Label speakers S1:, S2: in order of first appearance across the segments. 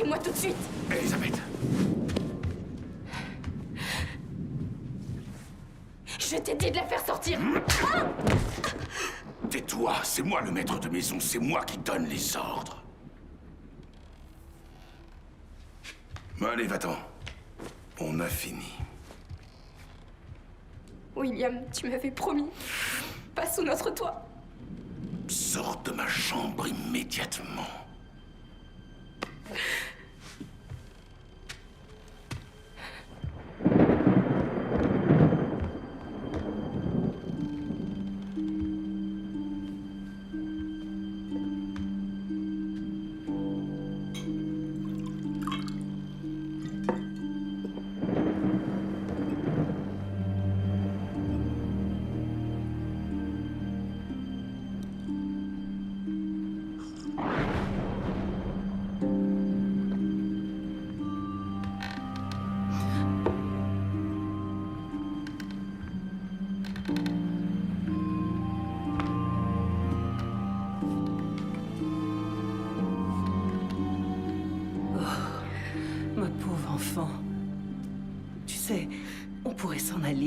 S1: Dis-moi tout de suite.
S2: Elisabeth.
S1: Je t'ai dit de la faire sortir.
S2: Tais-toi, c'est moi le maître de maison, c'est moi qui donne les ordres. Allez, va-t'en. On a fini.
S1: William, tu m'avais promis. Pas sous notre toit.
S2: Sors de ma chambre immédiatement.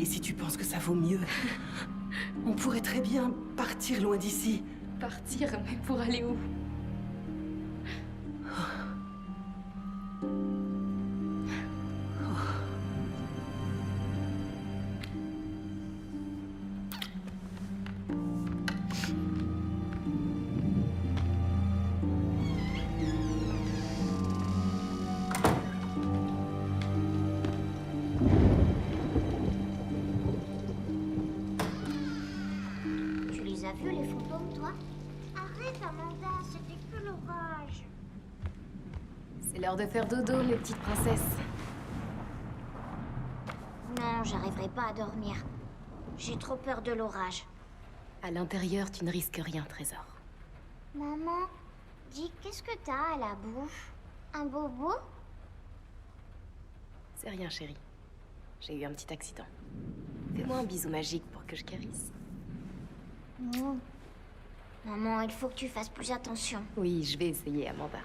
S3: Si tu penses que ça vaut mieux. On pourrait très bien partir loin d'ici.
S1: Partir, mais pour aller où? C'est l'heure de faire dodo, mes petites princesses.
S4: Non, j'arriverai pas à dormir. J'ai trop peur de l'orage.
S1: À l'intérieur, tu ne risques rien, trésor.
S4: Maman, dis, qu'est-ce que t'as à la bouche? Un bobo?
S1: C'est rien, chérie. J'ai eu un petit accident. Fais-moi un bisou magique pour que je guérisse.
S4: Non. Maman, il faut que tu fasses plus attention.
S1: Oui, je vais essayer, Amanda.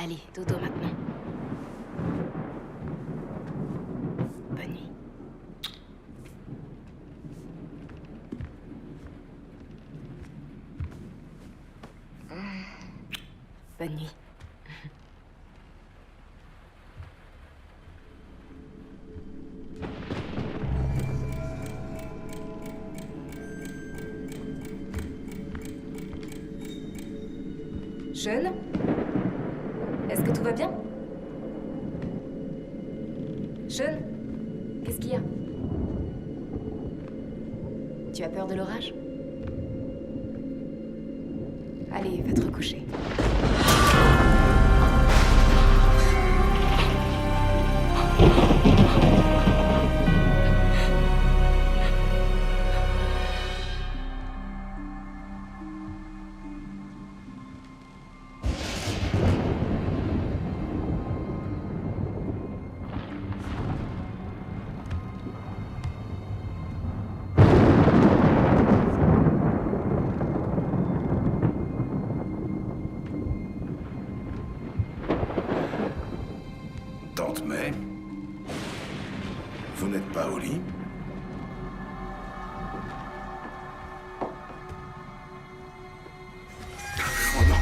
S1: Allez, dodo maintenant. Bonne nuit. Bonne nuit. Jeune? Est-ce que tout va bien? Jeune? Qu'est-ce qu'il y a? Tu as peur de l'orage? Allez, va te recoucher.
S2: Tante May, vous n'êtes pas au lit? Oh non!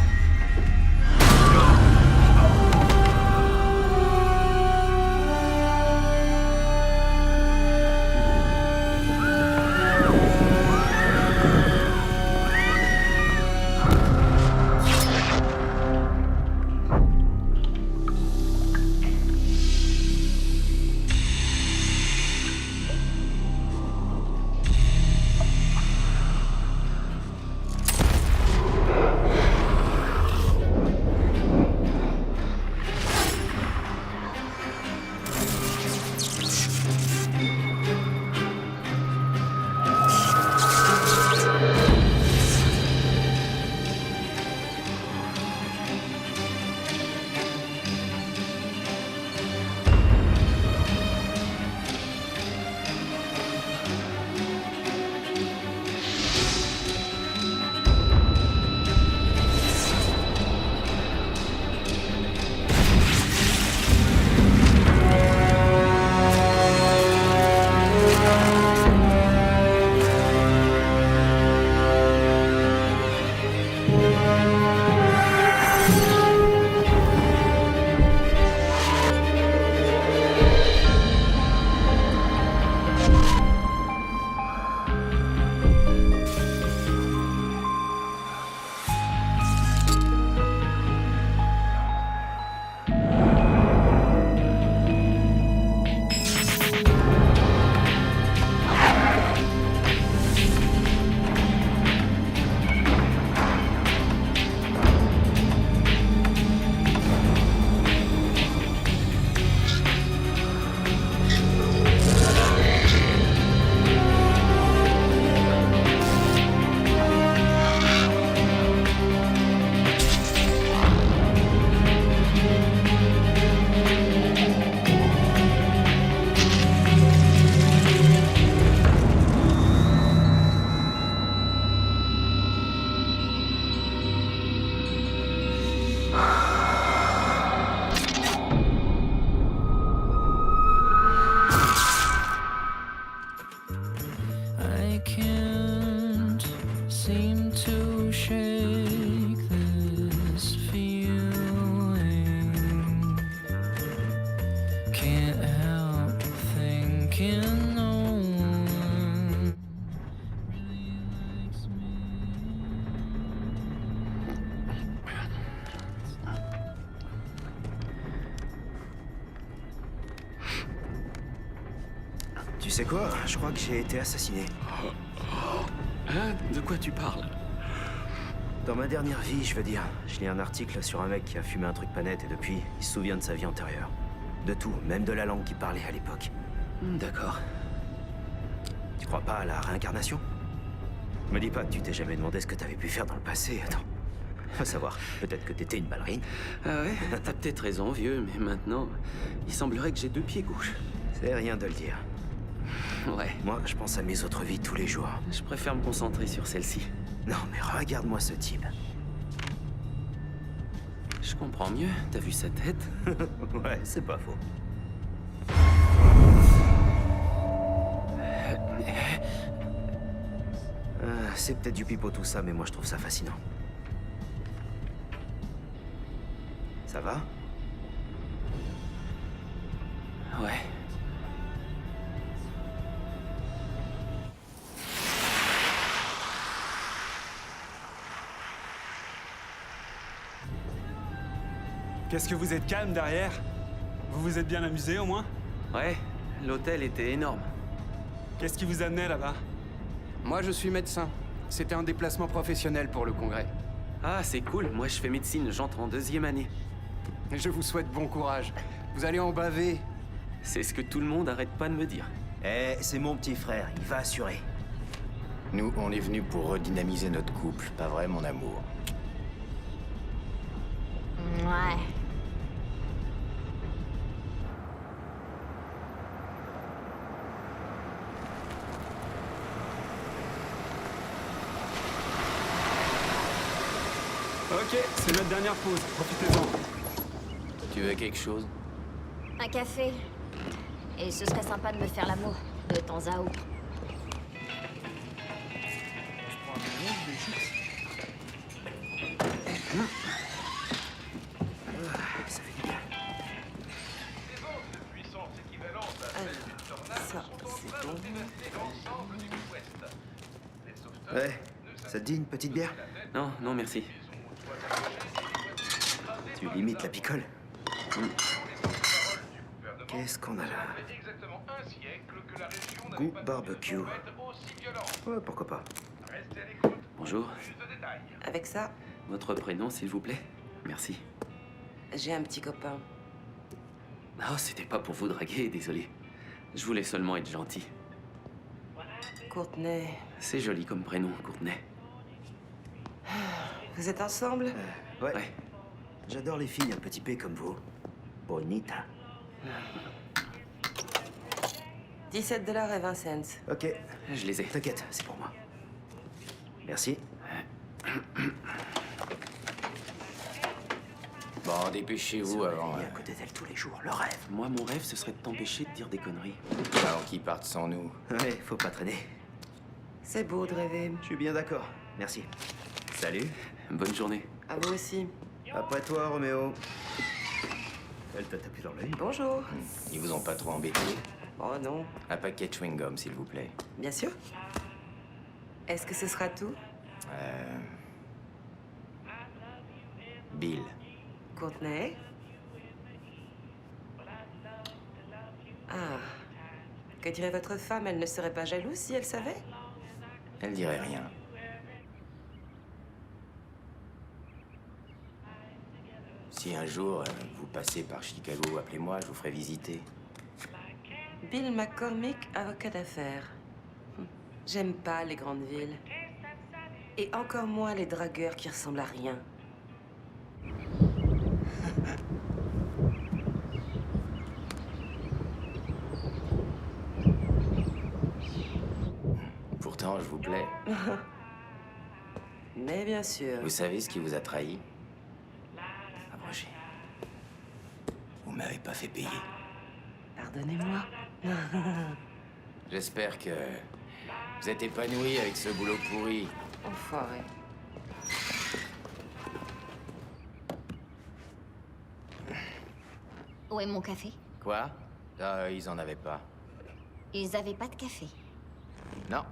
S5: Can't help thinking no one really likes me.
S6: Tu sais quoi? Je crois que j'ai été assassiné.
S7: Hein? De quoi tu parles?
S6: Dans ma dernière vie, je veux dire. Je lis un article sur un mec qui a fumé un truc pas net et depuis, il se souvient de sa vie antérieure. De tout, même de la langue qu'il parlait à l'époque.
S7: D'accord.
S6: Tu crois pas à la réincarnation? Me dis pas que tu t'es jamais demandé ce que t'avais pu faire dans le passé, attends. Faut savoir, peut-être que t'étais une ballerine.
S7: Ah ouais? T'as peut-être raison, vieux, mais maintenant, il semblerait que j'ai 2 pieds gauche.
S6: C'est rien de le dire.
S7: Ouais.
S6: Moi, je pense à mes autres vies tous les jours.
S7: Je préfère me concentrer sur celle-ci.
S6: Non, mais regarde-moi ce type.
S7: Je comprends mieux. T'as vu sa tête?
S6: Ouais, c'est pas faux. C'est peut-être du pipeau tout ça, mais moi je trouve ça fascinant. Ça va?
S7: Ouais.
S8: Qu'est-ce que vous êtes calme derrière? Vous vous êtes bien amusé au moins?
S7: Ouais, l'hôtel était énorme.
S8: Qu'est-ce qui vous amenait là-bas?
S9: Moi, je suis médecin. C'était un déplacement professionnel pour le congrès.
S7: Ah, c'est cool. Moi, je fais médecine. J'entre en 2e année.
S9: Et je vous souhaite bon courage. Vous allez en baver.
S7: C'est ce que tout le monde arrête pas de me dire.
S6: Eh, c'est mon petit frère, il va assurer.
S10: Nous, on est venus pour redynamiser notre couple, pas vrai, mon amour?
S4: Ouais.
S8: Ok, c'est notre dernière pause. Profitez-en.
S10: Tu veux quelque chose?
S4: Un café. Et ce serait sympa de me faire l'amour, de temps à autre.
S6: Ça fait du bien.
S3: Ça, c'est bon.
S6: Ouais, ça te dit une petite bière?
S7: Non, non, merci.
S6: Tu limites la picole. Qu'est-ce qu'on a là? Goût barbecue. Ouais, pourquoi pas.
S7: Bonjour.
S3: Avec ça,
S7: Votre prénom, s'il vous plaît? Merci.
S3: j'ai un petit copain.
S7: Oh, c'était pas pour vous draguer, désolé. Je voulais seulement être gentil.
S3: Courtney,
S7: C'est joli comme prénom, Courtney.
S3: vous êtes ensemble?
S6: Ouais.
S7: Ouais.
S6: J'adore les filles un petit peu comme vous. Bonita.
S3: 17,20 $.
S6: Ok,
S7: Je les ai.
S6: t'inquiète, c'est pour moi. Merci.
S10: Bon, dépêchez-vous avant,
S6: Il est à côté d'elle tous les jours, le rêve.
S7: Moi, mon rêve, ce serait de t'empêcher de dire des conneries.
S10: avant qu'ils partent sans nous.
S6: Ouais, faut pas traîner.
S3: C'est beau de rêver.
S6: Je suis bien d'accord. Merci. Salut.
S7: Bonne journée.
S3: À vous aussi.
S6: Après toi, Roméo. Elle t'a tapé dans l'œil.
S3: Bonjour.
S10: Ils vous ont pas trop embêté?
S3: Oh non,
S10: Un paquet de chewing-gum, s'il vous plaît.
S3: bien sûr. Est-ce que ce sera tout?
S10: Bill.
S3: Courtney? Ah. Que dirait votre femme? Elle ne serait pas jalouse si elle savait?
S10: Elle dirait rien. Si un jour vous passez par Chicago, appelez-moi, je vous ferai visiter.
S3: Bill McCormick, avocat d'affaires. J'aime pas les grandes villes. Et encore moins les dragueurs qui ressemblent à rien.
S10: Pourtant, je vous plais.
S3: Mais bien sûr.
S10: Vous savez ce qui vous a trahi? Approchez. Vous m'avez pas fait payer.
S3: Pardonnez-moi.
S10: J'espère que vous êtes épanoui avec ce boulot pourri.
S3: Enfoiré.
S4: Où est mon café?
S10: Quoi? Ils en avaient pas.
S4: Ils avaient pas de café.
S10: Non.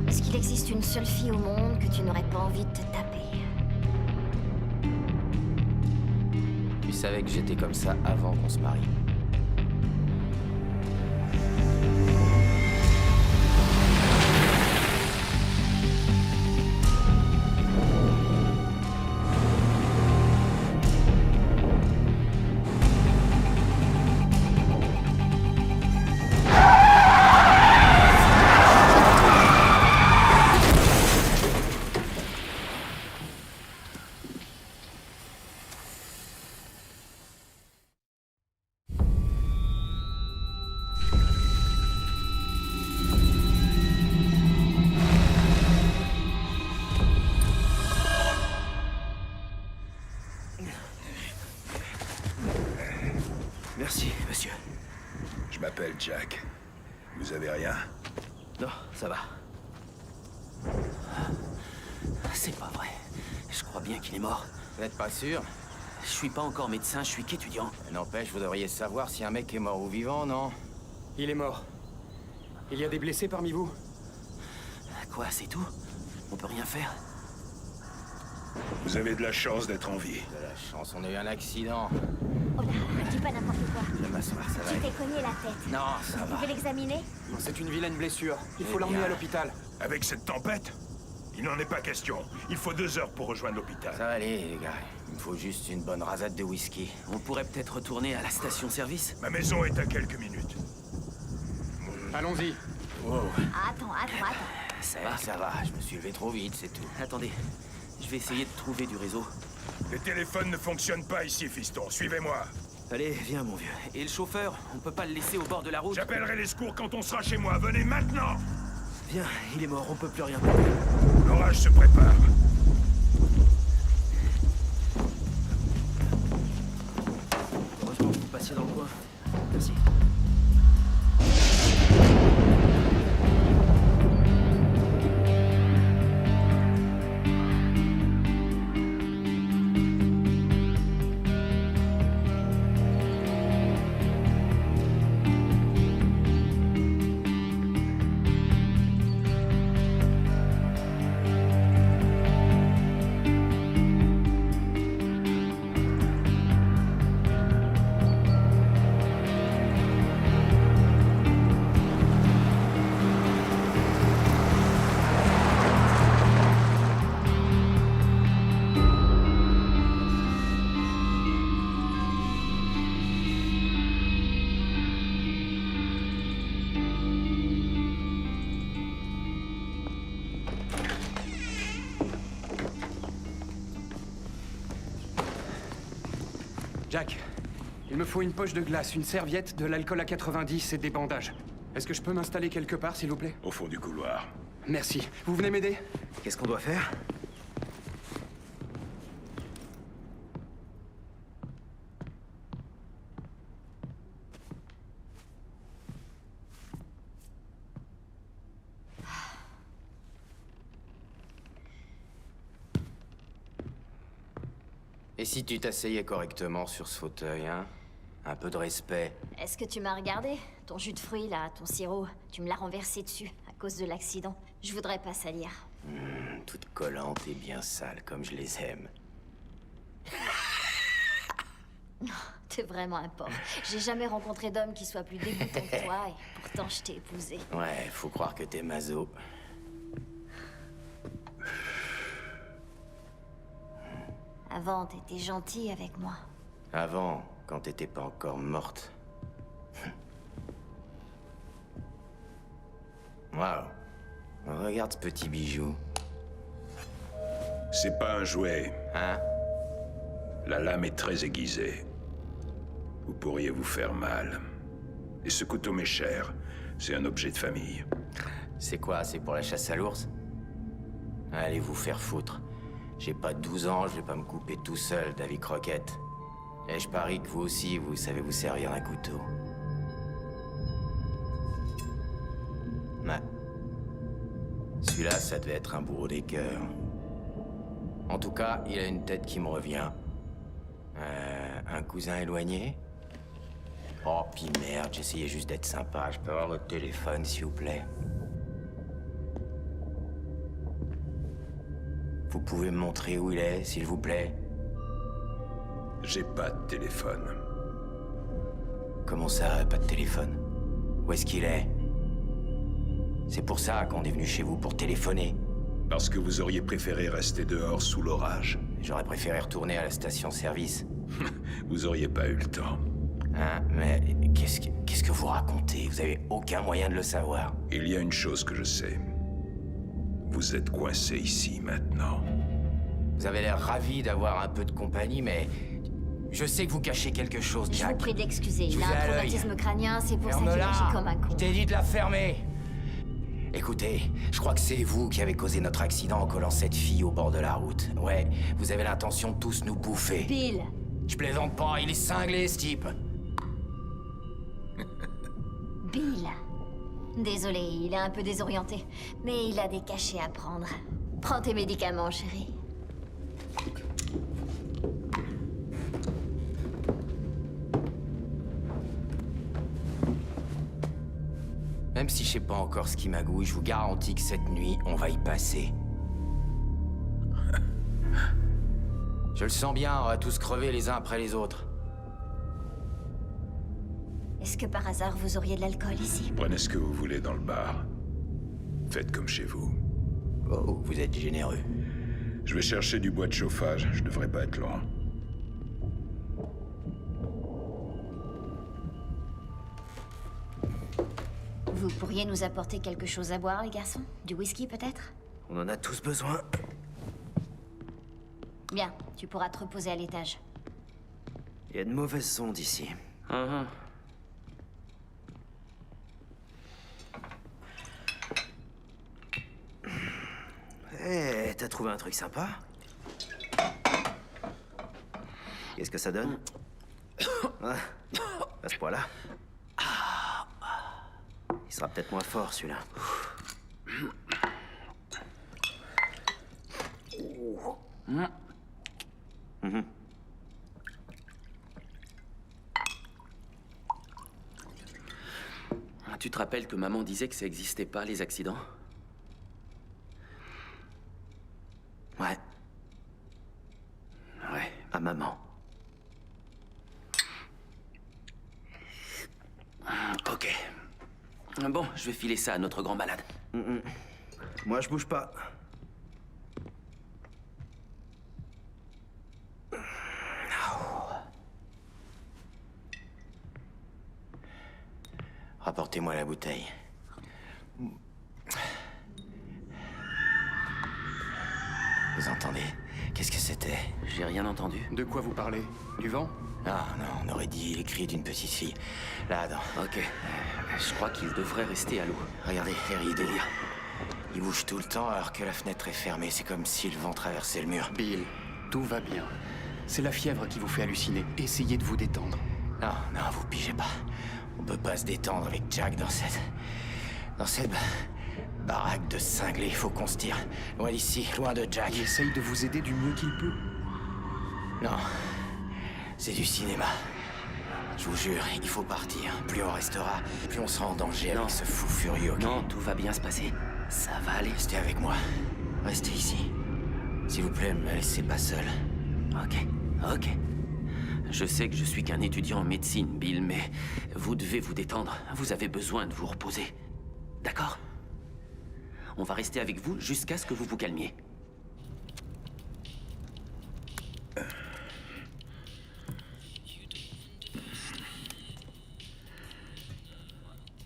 S4: Est-ce qu'il existe une seule fille au monde que tu n'aurais pas envie de te taper?
S10: Tu savais que j'étais comme ça avant qu'on se marie.
S6: Merci, monsieur.
S2: Je m'appelle Jack. Vous avez rien?
S6: Non, ça va.
S10: C'est pas vrai.
S6: Je crois bien qu'il est mort.
S10: Vous n'êtes pas sûr?
S6: Je suis pas encore médecin, je suis qu'étudiant.
S10: N'empêche, vous devriez savoir si un mec est mort ou vivant, non?
S9: Il est mort. Il y a des blessés parmi vous?
S6: Quoi, c'est tout? On peut rien faire?
S2: Vous avez de la chance d'être en vie.
S10: De la chance, on a eu un accident.
S4: Oh là, dis pas n'importe quoi.
S10: Je vais m'asseoir, ça va
S4: Tu
S10: aller.
S4: t'es cogné la tête.
S10: Non, ça
S4: Tu
S10: va.
S4: veux l'examiner?
S9: C'est une vilaine blessure. Il faut
S10: Eh
S9: l'emmener
S10: bien.
S9: à l'hôpital.
S2: Avec cette tempête, il n'en est pas question. Il faut 2 heures pour rejoindre l'hôpital.
S10: Ça va aller, les gars. Il me faut juste une bonne rasade de whisky.
S6: On pourrait peut-être retourner à la station-service?
S2: Ma maison est à quelques minutes.
S9: Allons-y.
S4: Attends.
S10: Ça va, je me suis levé trop vite, c'est tout.
S6: Attendez, je vais essayer de trouver du réseau.
S2: Les téléphones ne fonctionnent pas ici, fiston. Suivez-moi.
S6: Allez, viens, mon vieux. Et le chauffeur, on peut pas le laisser au bord de la route?
S2: J'appellerai les secours quand on sera chez moi. Venez maintenant!
S6: Viens, il est mort, on peut plus rien.
S2: L'orage se prépare.
S6: Heureusement que vous passiez dans le coin. Merci.
S9: Jack, il me faut une poche de glace, une serviette, de l'alcool à 90 et des bandages. Est-ce que je peux m'installer quelque part, s'il vous plaît?
S2: Au fond du couloir.
S9: Merci. Vous venez m'aider?
S6: Qu'est-ce qu'on doit faire?
S10: Et si tu t'asseyais correctement sur ce fauteuil, hein? Un peu de respect.
S4: Est-ce que tu m'as regardé? Ton jus de fruits, là, ton sirop, tu me l'as renversé dessus, à cause de l'accident. Je voudrais pas salir.
S10: Toute collante et bien sale, comme je les aime.
S4: T'es vraiment un porc. J'ai jamais rencontré d'homme qui soit plus dégoûtant que toi, et pourtant je t'ai épousé.
S10: Ouais, faut croire que t'es maso.
S4: Avant, t'étais gentil avec moi.
S10: Avant, quand t'étais pas encore morte. Waouh. Regarde ce petit bijou.
S2: C'est pas un jouet.
S10: Hein?
S2: La lame est très aiguisée. Vous pourriez vous faire mal. Et ce couteau m'est cher. C'est un objet de famille.
S10: C'est quoi? C'est pour la chasse à l'ours? Allez vous faire foutre. J'ai pas 12 ans, je vais pas me couper tout seul, Davy Crockett. Et je parie que vous aussi, vous savez vous servir d'un couteau. Ouais. Celui-là, ça devait être un bourreau des cœurs. En tout cas, il a une tête qui me revient. Un cousin éloigné? Oh, puis merde, j'essayais juste d'être sympa. Je peux avoir votre téléphone, s'il vous plaît? Vous pouvez me montrer où il est, s'il vous plaît?
S2: J'ai pas de téléphone.
S10: Comment ça, pas de téléphone? Où est-ce qu'il est? C'est pour ça qu'on est venu chez vous, pour téléphoner.
S2: Parce que vous auriez préféré rester dehors sous l'orage.
S10: J'aurais préféré retourner à la station-service.
S2: Vous auriez pas eu le temps.
S10: Hein? Mais qu'est-ce que vous racontez? Vous avez aucun moyen de le savoir.
S2: Il y a une chose que je sais. Vous êtes coincé ici, maintenant.
S10: Vous avez l'air ravi d'avoir un peu de compagnie, mais... Je sais que vous cachez quelque chose,
S4: Je
S10: Jack.
S4: vous prie d'excuser.
S10: Je
S4: Il
S10: vous
S4: a
S10: ai
S4: un
S10: à l'œil.
S4: traumatisme crânien, c'est pour ça qu'il
S10: Ferme-la!
S4: agit comme un con.
S10: Je t'ai dit de la fermer! Écoutez, je crois que c'est vous qui avez causé notre accident en collant cette fille au bord de la route. Ouais, vous avez l'intention de tous nous bouffer.
S4: Bill,
S10: Je plaisante pas, il est cinglé, ce type.
S4: Bill. Désolé, il est un peu désorienté, mais il a des cachets à prendre. Prends tes médicaments, chérie.
S10: Même si je sais pas encore ce qui magouille, je vous garantis que cette nuit, on va y passer. Je le sens bien, on va tous crever les uns après les autres.
S4: Est-ce que par hasard vous auriez de l'alcool ici?
S2: Prenez ce que vous voulez dans le bar. Faites comme chez vous.
S10: Oh, vous êtes généreux.
S2: Je vais chercher du bois de chauffage. Je devrais pas être loin.
S4: Vous pourriez nous apporter quelque chose à boire, les garçons? Du whisky, peut-être?
S6: On en a tous besoin.
S4: Bien, tu pourras te reposer à l'étage.
S6: Il y a une mauvaise onde ici. Eh, t'as trouvé un truc sympa? Qu'est-ce que ça donne? Ah, à ce point-là. Il sera peut-être moins fort, celui-là. Mhm.
S7: Tu te rappelles que maman disait que ça existait pas, les accidents?
S6: Ouais,
S7: Ouais.
S6: à maman.
S7: Ok. Bon, je vais filer ça à notre grand malade.
S6: Moi, je bouge pas.
S10: Rapportez-moi la bouteille. Vous entendez? Qu'est-ce que c'était?
S7: J'ai rien entendu.
S9: De quoi vous parlez? Du vent?
S10: Ah non, on aurait dit les cris d'une petite fille. Là,
S7: Ok. Je crois qu'il devrait rester à l'eau.
S10: regardez, les rideaux. Ils bougent tout le temps alors que la fenêtre est fermée. C'est comme si le vent traversait le mur.
S9: Bill, tout va bien. C'est la fièvre qui vous fait halluciner. Essayez de vous détendre.
S10: Non, non, vous pigez pas. On peut pas se détendre avec Jack dans cette baraque de cinglés. Il faut qu'on se tire. Loin d'ici, loin de Jack.
S9: Il essaye de vous aider du mieux qu'il peut.
S10: Non, c'est du cinéma. Je vous jure, il faut partir. Plus on restera, plus on sera en danger
S7: Non.
S10: avec ce fou furieux. ok?
S7: Non, tout va bien se passer. Ça va aller.
S10: Restez avec moi. Restez ici. S'il vous plaît, me laissez pas seul.
S7: Ok. Je sais que je suis qu'un étudiant en médecine, Bill, mais vous devez vous détendre. Vous avez besoin de vous reposer. D'accord? On va rester avec vous jusqu'à ce que vous vous calmiez.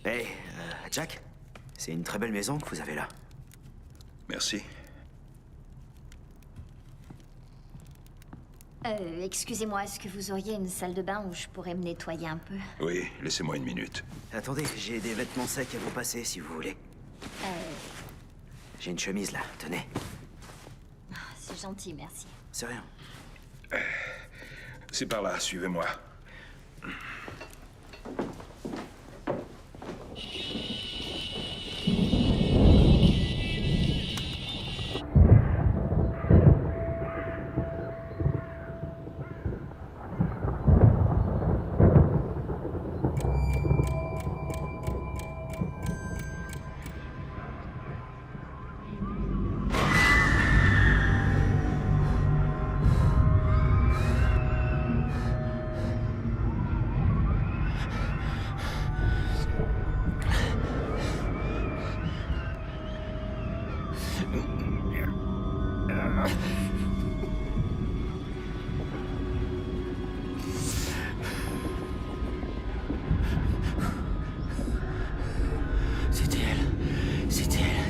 S6: Hey, Jack, c'est une très belle maison que vous avez là.
S2: Merci.
S4: Excusez-moi, est-ce que vous auriez une salle de bain où je pourrais me nettoyer un peu?
S2: Oui, laissez-moi une minute.
S6: Attendez, j'ai des vêtements secs à vous passer si vous voulez. J'ai une chemise là, tenez.
S4: C'est gentil, merci.
S6: C'est rien.
S2: C'est par là, suivez-moi.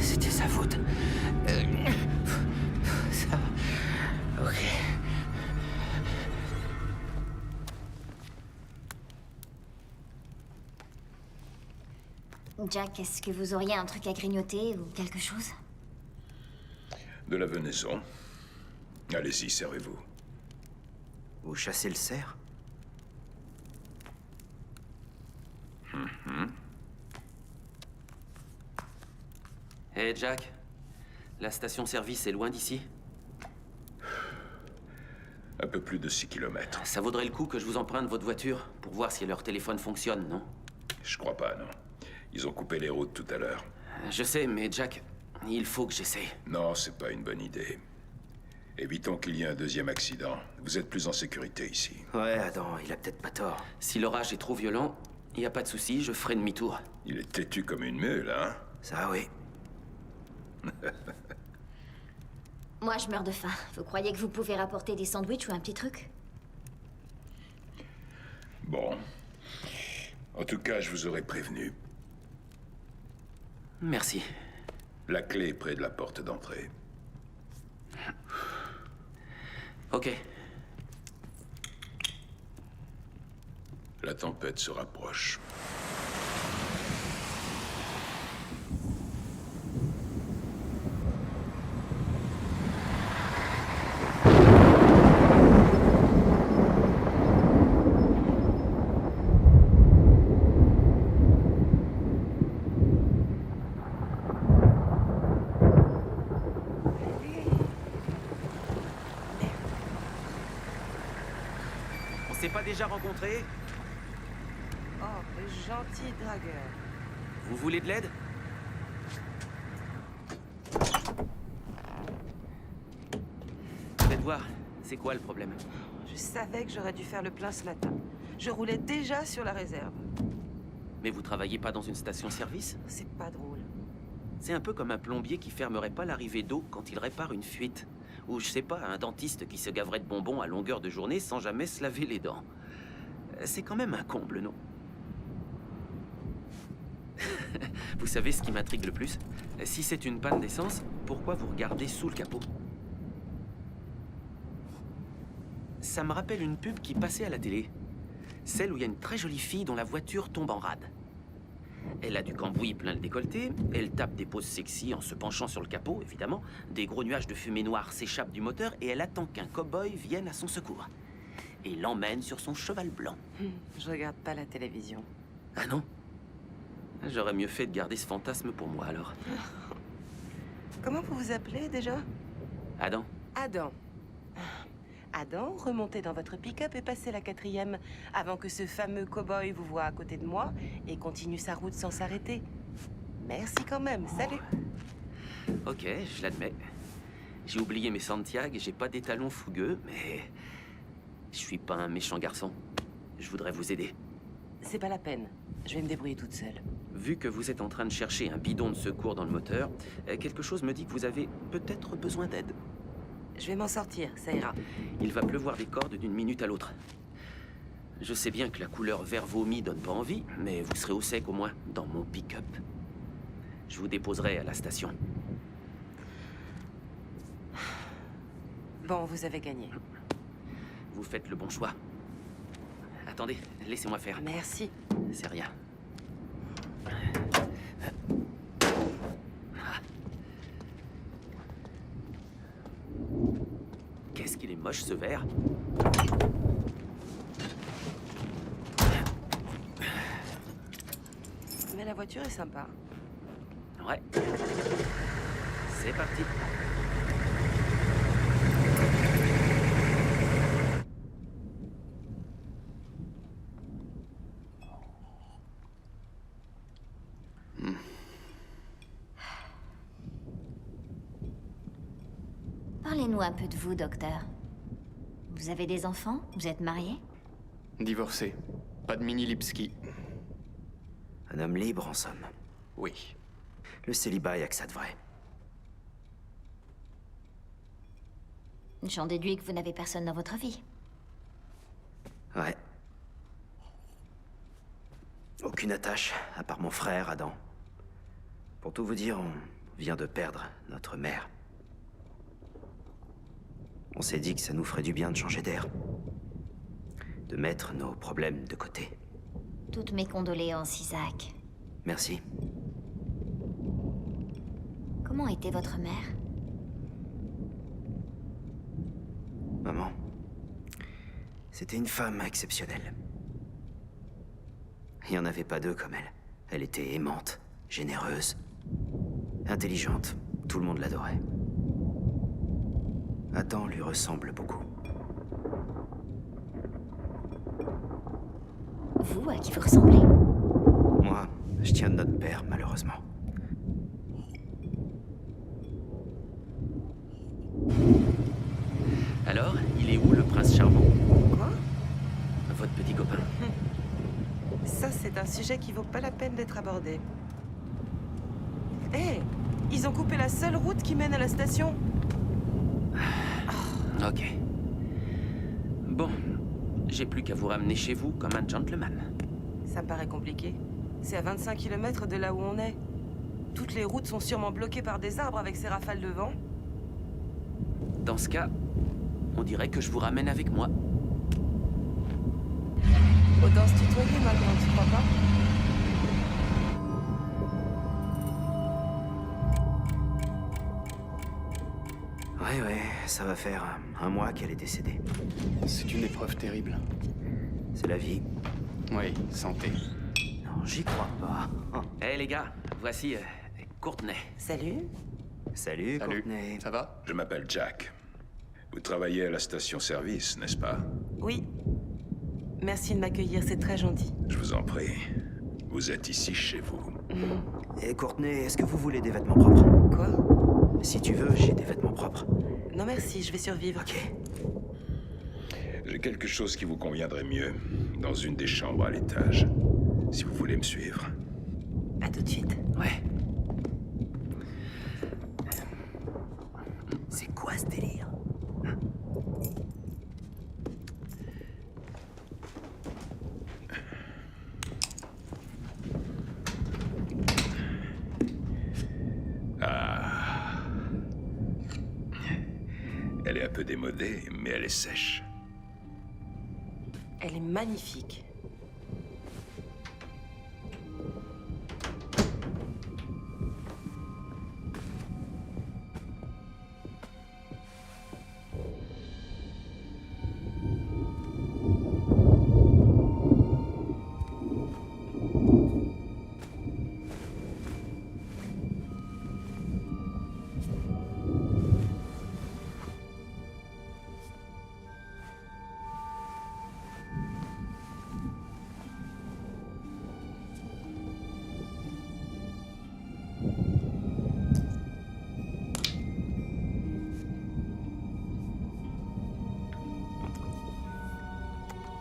S7: C'était sa faute. Ça va. Ok.
S4: Jack, est-ce que vous auriez un truc à grignoter ou quelque chose?
S2: De la venaison. Allez-y, servez-vous.
S6: Vous chassez le cerf?
S7: Hé, Jack. La station-service est loin d'ici?
S2: Un peu plus de 6 kilomètres.
S7: Ça vaudrait le coup que je vous emprunte votre voiture pour voir si leur téléphone fonctionne, non?
S2: Je crois pas, non. Ils ont coupé les routes tout à l'heure.
S7: Je sais, mais Jack, il faut que j'essaie.
S2: Non, c'est pas une bonne idée. Évitons qu'il y ait un deuxième accident. Vous êtes plus en sécurité ici.
S6: Ouais, Adam, il a peut-être pas tort.
S7: Si l'orage est trop violent, y a pas de souci, je ferai demi-tour.
S2: Il est têtu comme une mule, hein?
S6: Ça, oui.
S4: Moi, je meurs de faim. Vous croyez que vous pouvez rapporter des sandwichs ou un petit truc?
S2: Bon. En tout cas, je vous aurais prévenu.
S7: Merci.
S2: La clé est près de la porte d'entrée.
S7: Ok.
S2: La tempête se rapproche.
S7: On s'est pas déjà rencontrés?
S3: Oh, le gentil dragueur.
S7: Vous voulez de l'aide? Faites voir, c'est quoi le problème?
S3: Je savais que j'aurais dû faire le plein ce matin. Je roulais déjà sur la réserve.
S7: Mais vous travaillez pas dans une station-service?
S3: C'est pas drôle.
S7: C'est un peu comme un plombier qui fermerait pas l'arrivée d'eau quand il répare une fuite. Ou je sais pas, un dentiste qui se gaverait de bonbons à longueur de journée sans jamais se laver les dents. C'est quand même un comble, non? Vous savez ce qui m'intrigue le plus? Si c'est une panne d'essence, pourquoi vous regardez sous le capot? Ça me rappelle une pub qui passait à la télé. Celle où il y a une très jolie fille dont la voiture tombe en rade. Elle a du cambouis plein le décolleté, elle tape des poses sexy en se penchant sur le capot, évidemment. Des gros nuages de fumée noire s'échappent du moteur et elle attend qu'un cow-boy vienne à son secours. Et l'emmène sur son cheval blanc.
S3: Je regarde pas la télévision.
S7: Ah non? J'aurais mieux fait de garder ce fantasme pour moi, alors.
S3: Comment vous vous appelez, déjà?
S7: Adam?
S3: Adam. Adam, remontez dans votre pick-up et passez la 4e avant que ce fameux cow-boy vous voie à côté de moi et continue sa route sans s'arrêter. Merci quand même, salut.
S7: Ok, je l'admets. J'ai oublié mes Santiago et j'ai pas d'étalons fougueux, mais... je suis pas un méchant garçon. Je voudrais vous aider.
S3: C'est pas la peine. Je vais me débrouiller toute seule.
S7: Vu que vous êtes en train de chercher un bidon de secours dans le moteur, quelque chose me dit que vous avez peut-être besoin d'aide.
S3: Je vais m'en sortir, ça ira.
S7: Il va pleuvoir des cordes d'une minute à l'autre. Je sais bien que la couleur vert vomi donne pas envie, mais vous serez au sec au moins dans mon pick-up. Je vous déposerai à la station.
S3: Bon, vous avez gagné.
S7: vous faites le bon choix. Attendez, laissez-moi faire.
S3: Merci.
S7: C'est rien. Qu'est-ce qu'il est moche, ce verre.
S3: Mais la voiture est sympa.
S7: Ouais. C'est parti.
S4: Parlez-nous un peu de vous, docteur. Vous avez des enfants? Vous êtes marié?
S9: Divorcé. Pas de mini Lipski.
S6: Un homme libre, en somme.
S9: Oui.
S6: Le célibat, y a que ça de vrai.
S4: J'en déduis que vous n'avez personne dans votre vie.
S6: Ouais. Aucune attache, à part mon frère, Adam. Pour tout vous dire, on vient de perdre notre mère. On s'est dit que ça nous ferait du bien de changer d'air. De mettre nos problèmes de côté.
S4: Toutes mes condoléances, Isaac.
S6: Merci.
S4: Comment était votre mère?
S6: Maman, c'était une femme exceptionnelle. Il n'y en avait pas deux comme elle. Elle était aimante, généreuse, intelligente. Tout le monde l'adorait. Adam lui ressemble beaucoup.
S4: Vous, à qui vous ressemblez?
S6: Moi, je tiens de notre père, malheureusement.
S7: Alors, il est où, le prince charmant?
S3: Quoi?
S7: Votre petit copain.
S3: Ça, c'est un sujet qui vaut pas la peine d'être abordé. Hé, ils ont coupé la seule route qui mène à la station.
S7: Ok. Bon, j'ai plus qu'à vous ramener chez vous comme un gentleman.
S3: Ça me paraît compliqué. C'est à 25 km de là où on est. Toutes les routes sont sûrement bloquées par des arbres avec ces rafales de vent.
S7: Dans ce cas, on dirait que je vous ramène avec moi.
S3: Autant se tutoyer maintenant, tu crois pas?
S6: Ouais, ça va faire un mois qu'elle est décédée.
S9: C'est une épreuve terrible.
S6: C'est la vie.
S9: Oui, santé.
S6: Non, j'y crois pas.
S7: Eh les gars, voici Courtney.
S3: Salut.
S6: Salut,
S9: Salut.
S6: Courtney.
S9: Ça va?
S2: Je m'appelle Jack. Vous travaillez à la station-service, n'est-ce pas?
S3: Oui. Merci de m'accueillir, c'est très gentil.
S2: Je vous en prie. Vous êtes ici chez vous.
S6: Et Courtney, est-ce que vous voulez des vêtements propres?
S3: Quoi?
S6: Si tu veux, j'ai des vêtements propres.
S3: Non merci, je vais survivre.
S6: Ok.
S2: J'ai quelque chose qui vous conviendrait mieux. Dans une des chambres à l'étage. Si vous voulez me suivre.
S3: À tout de suite.
S7: Ouais.
S6: C'est quoi ce délire?
S2: Elle est un peu démodée, mais elle est sèche.
S3: Elle est magnifique.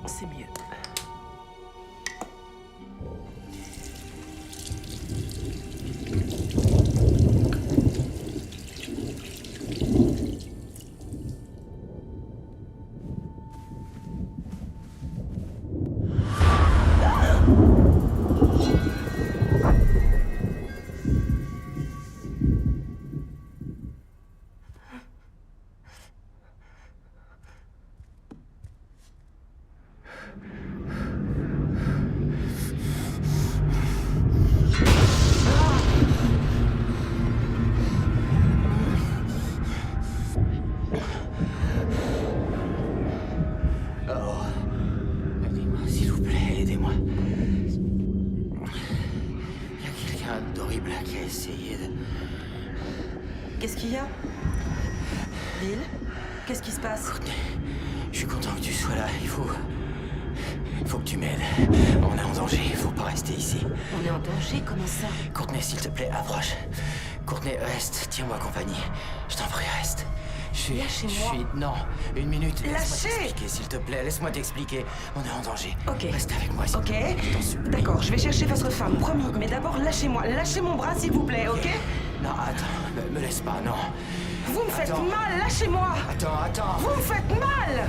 S3: C'est mieux.
S10: Black a essayé de...
S3: Qu'est-ce qu'il y a? Bill? Qu'est-ce qui se passe?
S10: Courtney, je suis content que tu sois là. Il faut que tu m'aides. On est en danger, il faut pas rester ici.
S3: On est en danger? Comment ça?
S10: Courtney, s'il te plaît, approche. Courtney, reste, tiens-moi compagnie. Je t'en prie, reste.
S3: Lâchez-moi.
S10: Non, une minute. Laisse-moi
S3: Lâchez!
S10: t'expliquer, s'il te plaît. Laisse-moi t'expliquer. On est en danger.
S3: Ok.
S10: Reste avec moi, s'il te
S3: Ok.
S10: plaît. Je t'en supplie.
S3: D'accord, je vais chercher votre femme, promis. Mais d'abord, lâchez-moi. Lâchez mon bras, s'il vous plaît, ok?
S10: Non, attends, me laisse pas, non.
S3: Vous me faites
S10: Attends.
S3: mal, lâchez-moi!
S10: Attends.
S3: Vous me faites mal!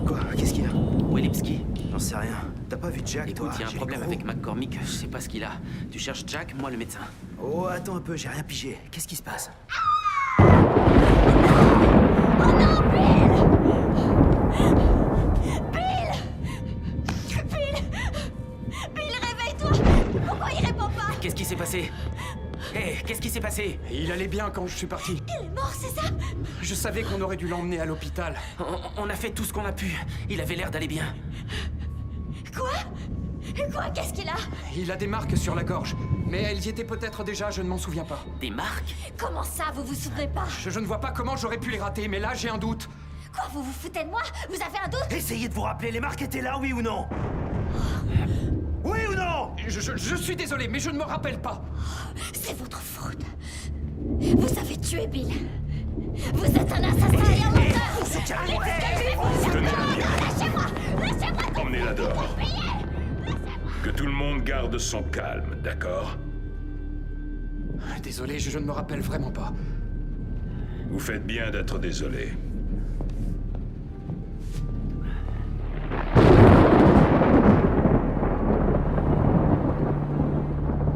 S6: Quoi? Qu'est-ce qu'il y a?
S7: Wilimski.
S6: J'en sais rien. T'as pas vu Jack, toi?
S7: Écoute, il y a un
S6: J'ai
S7: problème
S6: les
S7: avec
S6: crocs.
S7: McCormick, je sais pas ce qu'il a. Tu cherches Jack, moi le médecin.
S6: Oh, attends un peu, j'ai rien pigé. Qu'est-ce qui se passe?
S4: Bill, réveille-toi! Pourquoi il répond pas?
S7: Qu'est-ce qui s'est passé? Hé, qu'est-ce qui s'est passé?
S9: Il allait bien quand je suis parti.
S4: Il est mort, c'est ça?
S9: Je savais qu'on aurait dû l'emmener à l'hôpital.
S7: On a fait tout ce qu'on a pu. Il avait l'air d'aller bien.
S4: Quoi? Qu'est-ce qu'il a?
S9: Il a des marques sur la gorge. Mais elles y étaient peut-être déjà, je ne m'en souviens pas.
S7: Des marques?
S4: Comment ça, vous vous souvenez pas?
S9: Je ne vois pas comment j'aurais pu les rater, mais là j'ai un doute.
S4: Quoi, vous vous foutez de moi? Vous avez un doute?
S6: Essayez de vous rappeler, les marques étaient là, oui ou non? Oui ou non?
S9: Je suis désolé, mais je ne me rappelle pas.
S4: C'est votre faute. Vous avez tué Bill. Vous êtes un assassin et un menteur! Arrêtez!
S2: Tenez-la bien.
S4: Lâchez-moi! Lâchez-moi!
S2: Emmenez-la dehors. Que tout le monde garde son calme, d'accord?
S9: Désolé, je ne me rappelle vraiment pas.
S2: Vous faites bien d'être désolé.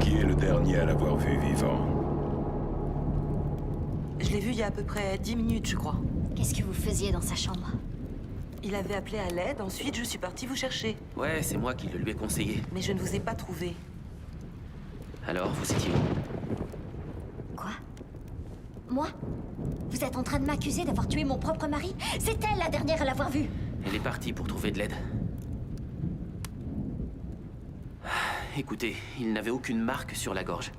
S2: Qui est le dernier à l'avoir vu vivant?
S3: Je l'ai vu il y a à peu près 10 minutes, je crois.
S4: Qu'est-ce que vous faisiez dans sa chambre?
S3: Il avait appelé à l'aide, ensuite je suis partie vous chercher.
S7: Ouais, c'est moi qui le lui ai conseillé.
S3: Mais je ne vous ai pas trouvé.
S7: Alors, vous étiez où?
S4: Quoi? Moi? Vous êtes en train de m'accuser d'avoir tué mon propre mari? C'est elle la dernière à l'avoir vu!
S7: Elle est partie pour trouver de l'aide. Écoutez, il n'avait aucune marque sur la gorge.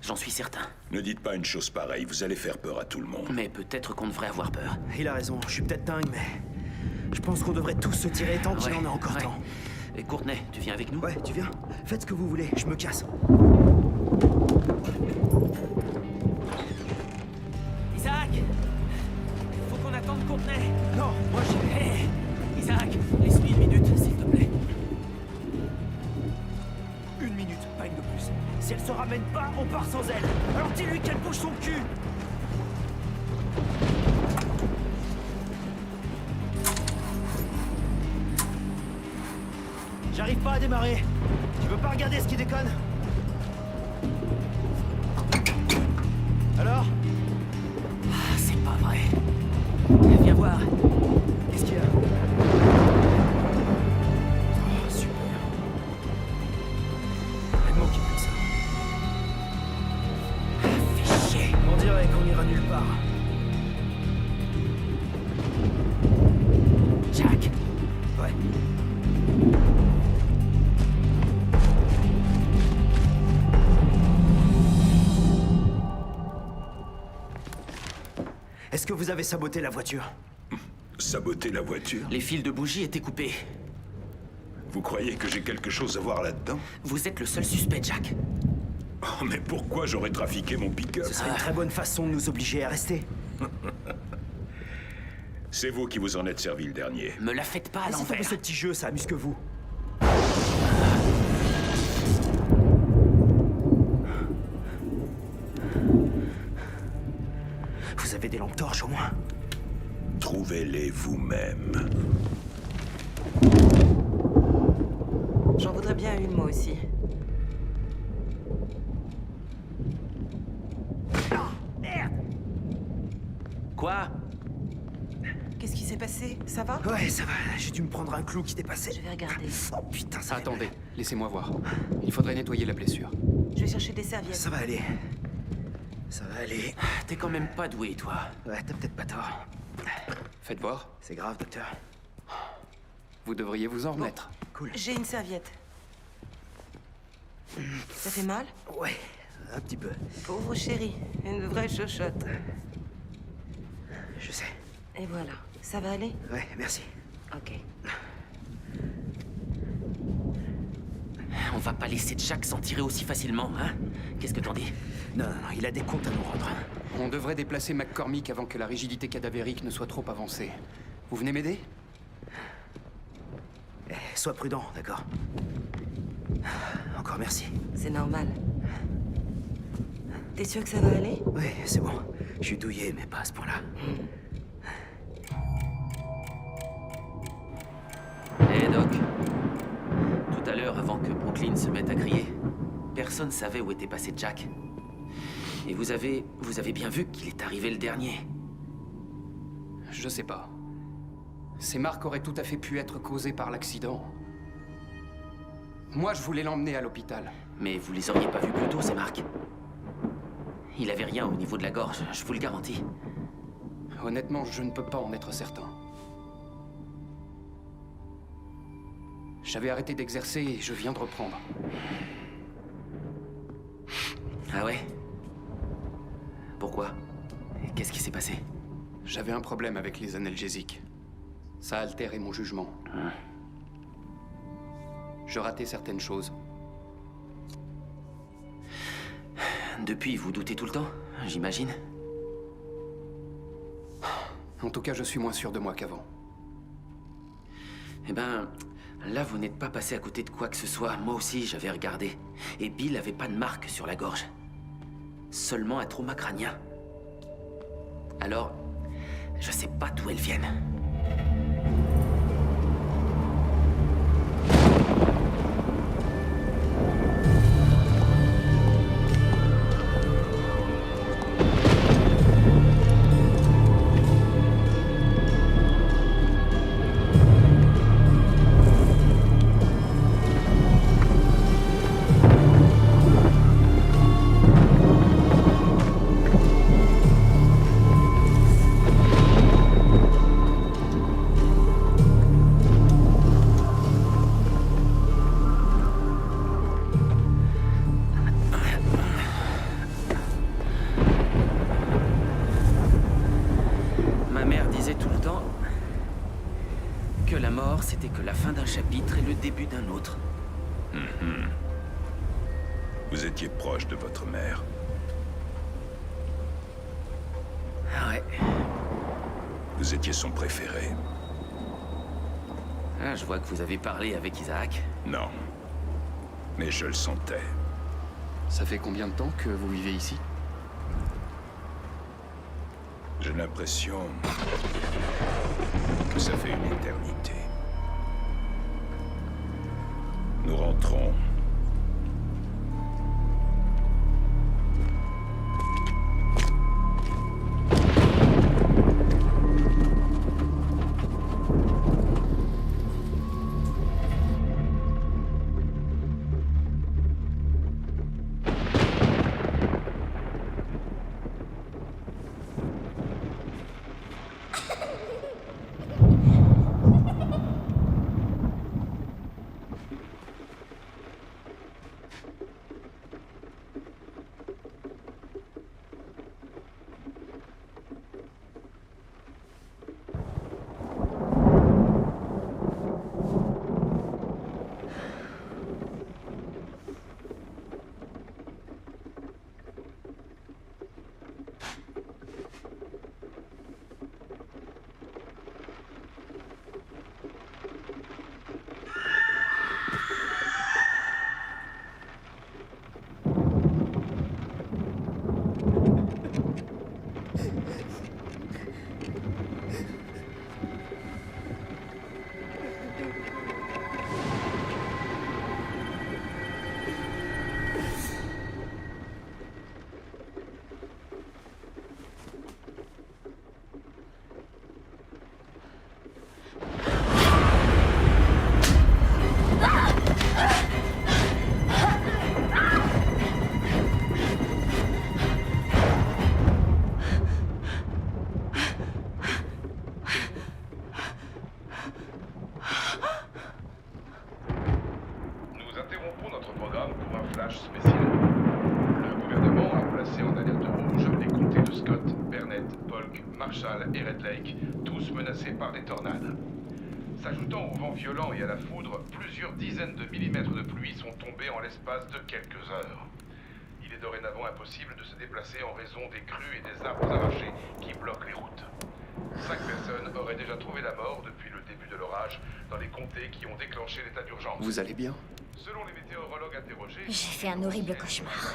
S7: J'en suis certain.
S2: Ne dites pas une chose pareille, vous allez faire peur à tout le monde.
S7: Mais peut-être qu'on devrait avoir peur.
S6: Il a raison, je suis peut-être dingue, mais... Je pense qu'on devrait tous se tirer tant qu'il en a encore temps.
S7: Et Courtney, tu viens avec nous?
S6: Ouais, tu viens? Faites ce que vous voulez, je me casse.
S7: Isaac! Faut qu'on attende Courtney!
S6: Non, moi j'y vais.
S7: Hé! Isaac, laisse-lui une minute, s'il te plaît.
S6: Une minute, pas une de plus. Si elle se ramène pas, on part sans elle. Alors dis-lui qu'elle bouge son cul. J'arrive pas à démarrer. Tu veux pas regarder ce qui déconne? Alors?
S7: Ah, c'est pas vrai. Viens voir.
S6: Qu'est-ce qu'il y a? Oh, super. Elle manque comme ça.
S7: Fais chier.
S6: On dirait qu'on ira nulle part.
S7: Jack!
S6: Ouais. Est-ce que vous avez saboté la voiture?
S2: Saboter la voiture?
S7: Les fils de bougie étaient coupés.
S2: Vous croyez que j'ai quelque chose à voir là-dedans?
S7: Vous êtes le seul suspect, Jack.
S2: Oh, mais pourquoi j'aurais trafiqué mon pick-up?
S6: Ce serait une très bonne façon de nous obliger à rester.
S2: C'est vous qui vous en êtes servi le dernier.
S7: Me la faites pas à
S6: Laissez tomber
S7: l'envers.
S6: ce petit jeu, ça amuse que vous. Vous avez des lampes torches au moins?
S2: Trouvez-les vous-même.
S3: J'en voudrais bien une, moi aussi.
S7: Quoi?
S3: Qu'est-ce qui s'est passé? Ça va?
S6: Ouais, ça va, j'ai dû me prendre un clou qui dépassait.
S3: Je vais regarder.
S6: Oh putain, ça va.
S9: Attendez, laissez-moi voir. Il faudrait nettoyer la blessure.
S3: Je vais chercher des serviettes.
S6: Ça va aller. Ça va aller.
S7: T'es quand même pas doué, toi.
S6: Ouais, t'as peut-être pas tort.
S9: Faites voir.
S6: C'est grave, docteur.
S9: Vous devriez vous en remettre.
S6: Cool.
S3: J'ai une serviette. Ça fait mal?
S6: Ouais, un petit peu.
S3: Pauvre chérie, une vraie chochotte.
S6: Je sais.
S3: Et voilà, ça va aller?
S6: Ouais, merci.
S3: Ok.
S7: On va pas laisser Jack s'en tirer aussi facilement, hein? Qu'est-ce que t'en dis?
S6: Non, non, non, il a des comptes à nous rendre.
S9: On devrait déplacer McCormick avant que la rigidité cadavérique ne soit trop avancée. Vous venez m'aider?
S6: Eh, sois prudent, d'accord? Encore merci.
S3: C'est normal. T'es sûr que ça va aller?
S6: Oui, c'est bon. Je suis douillé, mais pas à ce point-là.
S7: Eh, Doc. Tout à l'heure, avant que Brooklyn se mette à crier, personne savait où était passé Jack. Et vous avez bien vu qu'il est arrivé le dernier.
S9: Je sais pas. Ces marques auraient tout à fait pu être causées par l'accident. Moi, je voulais l'emmener à l'hôpital.
S7: Mais vous les auriez pas vus plus tôt, ces marques. Il avait rien au niveau de la gorge, je vous le garantis.
S9: Honnêtement, je ne peux pas en être certain. J'avais arrêté d'exercer et je viens de reprendre.
S7: Ah ouais? Pourquoi? Qu'est-ce qui s'est passé?
S9: J'avais un problème avec les analgésiques. Ça a altéré mon jugement. Je ratais certaines choses.
S7: Depuis, vous doutez tout le temps, j'imagine?
S9: En tout cas, je suis moins sûr de moi qu'avant.
S7: Eh ben, là, vous n'êtes pas passé à côté de quoi que ce soit. Moi aussi, j'avais regardé. Et Bill avait pas de marque sur la gorge. Seulement un trauma crânien. Alors, je sais pas d'où elles viennent. C'était que la fin d'un chapitre et le début d'un autre.
S2: Vous étiez proche de votre mère.
S7: Ouais.
S2: Vous étiez son préféré.
S7: Ah, je vois que vous avez parlé avec Isaac.
S2: Non. Mais je le sentais.
S9: Ça fait combien de temps que vous vivez ici?
S2: J'ai l'impression que ça fait une éternité. Nous rentrons.
S11: tâches spéciales. Le gouvernement a placé en alerte rouge les comtés de Scott, Burnett, Polk, Marshall et Red Lake, tous menacés par des tornades. S'ajoutant au vent violent et à la foudre, plusieurs dizaines de millimètres de pluie sont tombés en l'espace de quelques heures. Il est dorénavant impossible de se déplacer en raison des crues et des arbres arrachés qui bloquent les routes. 5 personnes auraient déjà trouvé la mort depuis le début de l'orage dans les comtés qui ont déclenché l'état d'urgence.
S9: Vous allez bien?
S11: Selon les météorologues interrogés,
S4: J'ai fait un horrible cauchemar.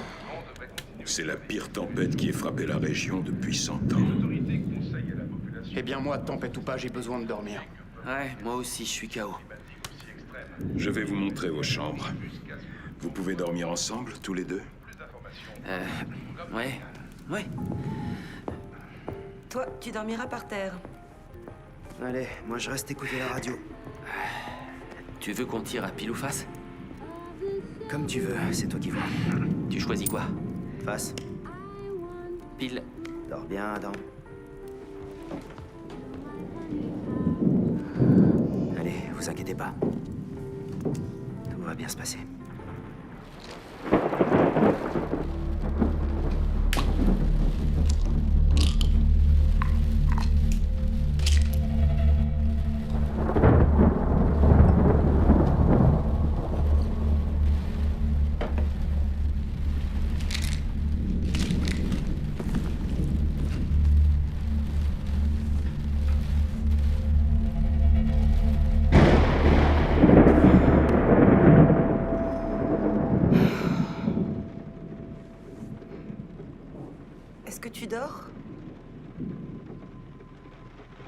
S2: C'est la pire tempête qui ait frappé la région depuis 100 ans.
S11: les autorités conseillent à la population
S9: Eh bien moi, tempête ou pas, j'ai besoin de dormir.
S7: Ouais, moi aussi, je suis KO.
S11: aussi extrêmes.
S2: Je vais vous montrer vos chambres. Vous pouvez dormir ensemble, tous les deux?
S11: Plus d'informations.
S7: Ouais, ouais.
S3: Toi, tu dormiras par terre.
S6: Allez, moi je reste écouter la radio.
S7: Tu veux qu'on tire à pile ou face?
S6: Comme tu veux, c'est toi qui vois.
S7: Tu choisis quoi?
S6: Face.
S7: Pile.
S6: Dors bien, Adam. Allez, vous inquiétez pas. Tout va bien se passer.
S3: Est-ce que tu dors?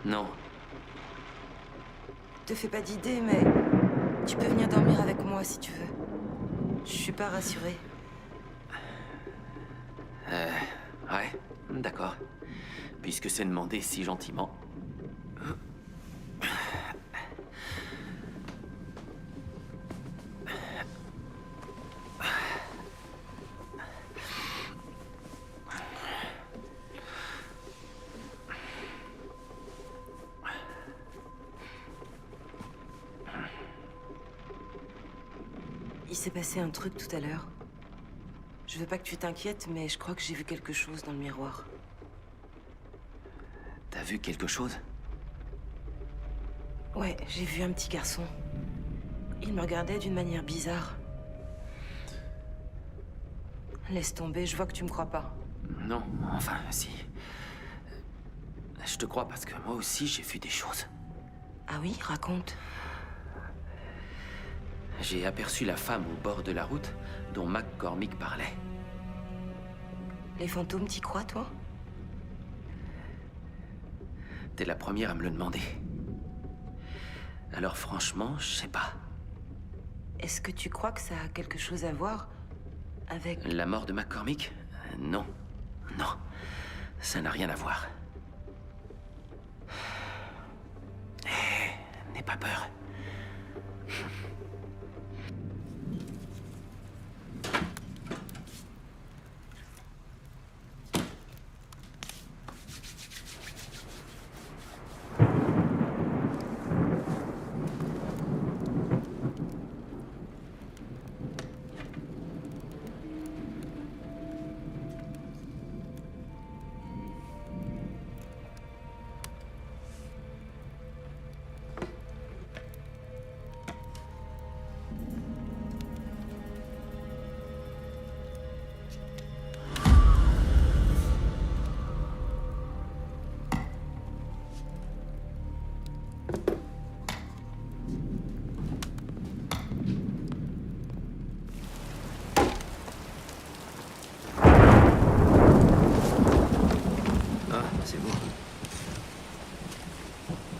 S7: Non.
S3: Te fais pas d'idée, mais tu peux venir dormir avec moi si tu veux. Je suis pas rassurée.
S7: Ouais, d'accord. Puisque c'est demandé si gentiment.
S3: Il s'est passé un truc tout à l'heure. Je veux pas que tu t'inquiètes, mais je crois que j'ai vu quelque chose dans le miroir.
S7: T'as vu quelque chose?
S3: Ouais, j'ai vu un petit garçon. Il me regardait d'une manière bizarre. Laisse tomber, je vois que tu me crois pas.
S7: Non, enfin, si. Je te crois parce que moi aussi j'ai vu des choses.
S3: Ah oui, raconte.
S7: J'ai aperçu la femme au bord de la route dont McCormick parlait.
S3: Les fantômes, t'y crois, toi?
S7: T'es la première à me le demander. Alors franchement, je sais pas.
S3: Est-ce que tu crois que ça a quelque chose à voir avec...
S7: La mort de McCormick? Non. Non. Ça n'a rien à voir. N'aie pas peur.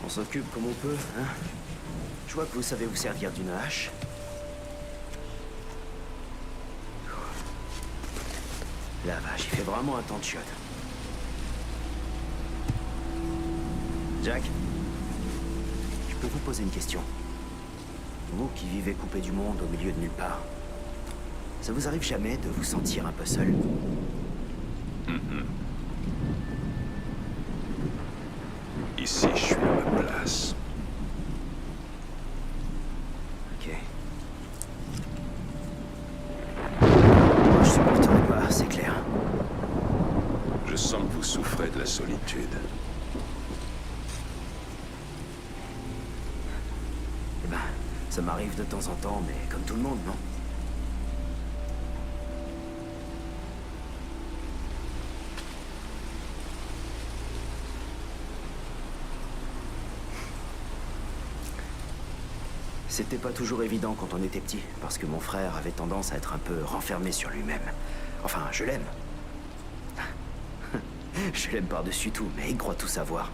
S6: On s'occupe comme on peut, hein? Je vois que vous savez vous servir d'une hache. La vache, il fait vraiment un temps de chiotte. Jack, je peux vous poser une question? Vous qui vivez coupé du monde au milieu de nulle part, ça vous arrive jamais de vous sentir un peu seul?
S2: Ici, je suis à ma place.
S6: Ok. supporterai pas, c'est clair.
S2: Je sens que vous souffrez de la solitude.
S6: Eh ben, ça m'arrive de temps en temps, mais comme tout le monde, non? C'était pas toujours évident quand on était petit, parce que mon frère avait tendance à être un peu renfermé sur lui-même. Enfin, je l'aime. Je l'aime par-dessus tout, mais il croit tout savoir.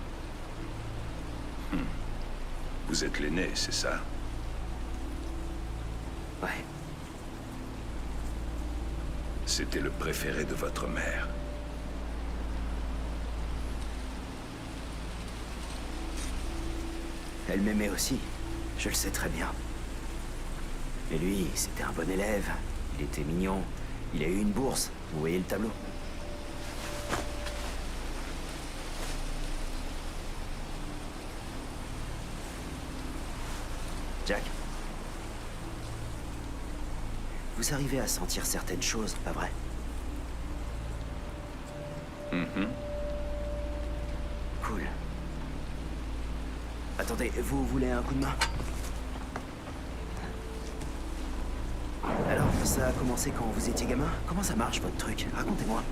S2: Vous êtes l'aîné, c'est ça?
S6: Ouais.
S2: C'était le préféré de votre mère.
S6: Elle m'aimait aussi. Je le sais très bien. Et lui, c'était un bon élève. Il était mignon. Il a eu une bourse. Vous voyez le tableau? Jack? Vous arrivez à sentir certaines choses, pas vrai? Cool. Attendez, vous voulez un coup de main? Alors, ça a commencé quand vous étiez gamin? Comment ça marche, votre truc? Racontez-moi.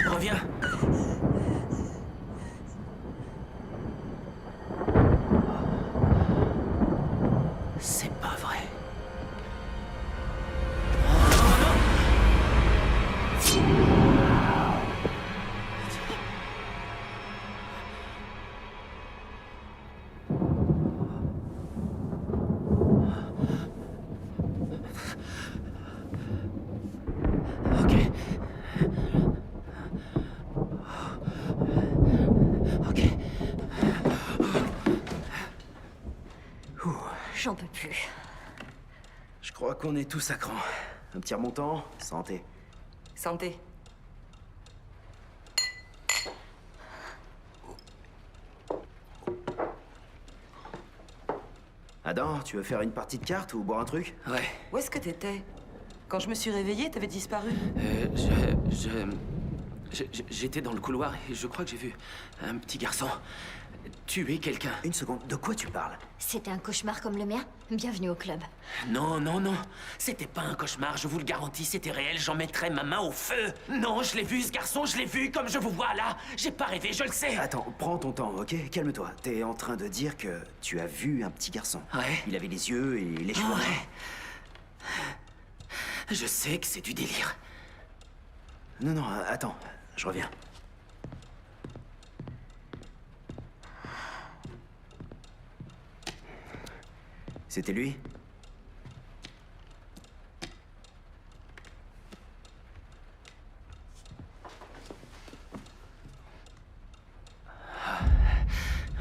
S7: Reviens. C'est pas vrai.
S4: J'en peux plus.
S6: Je crois qu'on est tous à cran. Un petit remontant, santé.
S3: Santé.
S6: Adam, tu veux faire une partie de cartes ou boire un truc?
S7: Ouais.
S3: Où est-ce que t'étais? Quand je me suis réveillée, t'avais disparu.
S7: J'étais dans le couloir et je crois que j'ai vu un petit garçon tuer quelqu'un.
S6: Une seconde, de quoi tu parles?
S4: C'était un cauchemar comme le mien? Bienvenue au club.
S7: Non, non, non. C'était pas un cauchemar, je vous le garantis, c'était réel. J'en mettrais ma main au feu. Non, je l'ai vu, ce garçon, je l'ai vu comme je vous vois là. J'ai pas rêvé, je le sais.
S6: Attends, prends ton temps, ok? Calme-toi. T'es en train de dire que tu as vu un petit garçon.
S7: Ouais.
S6: Il avait les yeux et les cheveux.
S7: Ouais. Je sais que c'est du délire.
S6: Non, non, attends, je reviens. C'était lui?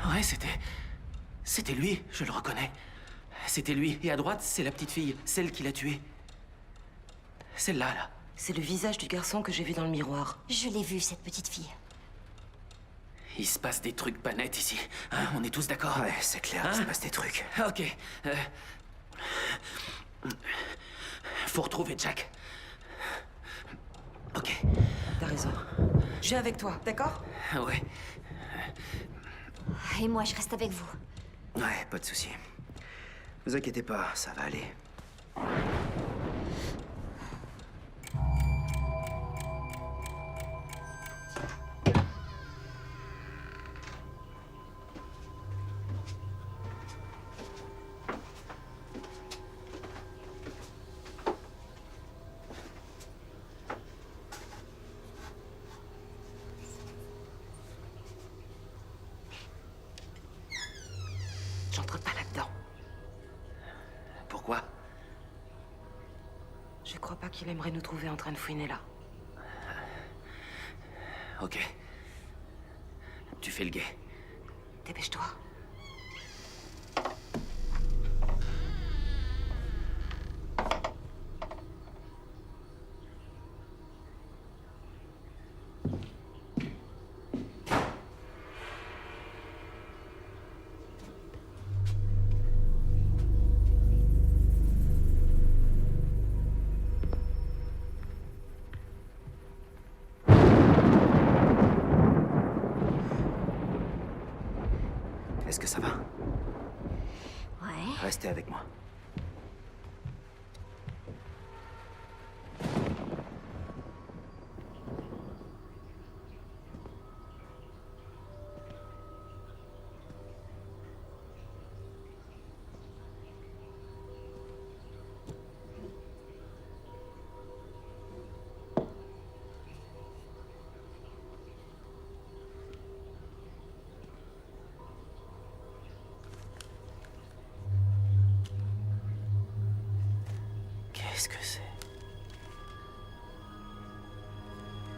S7: Ouais, c'était lui, je le reconnais. C'était lui. Et à droite, c'est la petite fille, celle qui l'a tué. Celle-là, là.
S3: C'est le visage du garçon que j'ai vu dans le miroir.
S4: Je l'ai vue, cette petite fille.
S7: Il se passe des trucs pas nets ici. Hein, on est tous d'accord?
S6: Ouais, c'est clair, il se passe des trucs.
S7: Ok. Faut retrouver Jack. Ok.
S3: T'as raison. Je vais avec toi, d'accord?
S7: Ouais.
S4: Et moi, je reste avec vous.
S6: Ouais, pas de souci. Vous inquiétez pas, ça va aller.
S3: qu'il aimerait nous trouver en train de fouiner là.
S7: Ok. Tu fais le guet.
S3: Dépêche-toi.
S6: Est-ce que ça va?
S4: Ouais.
S6: Restez avec moi.
S7: Qu'est-ce que c'est?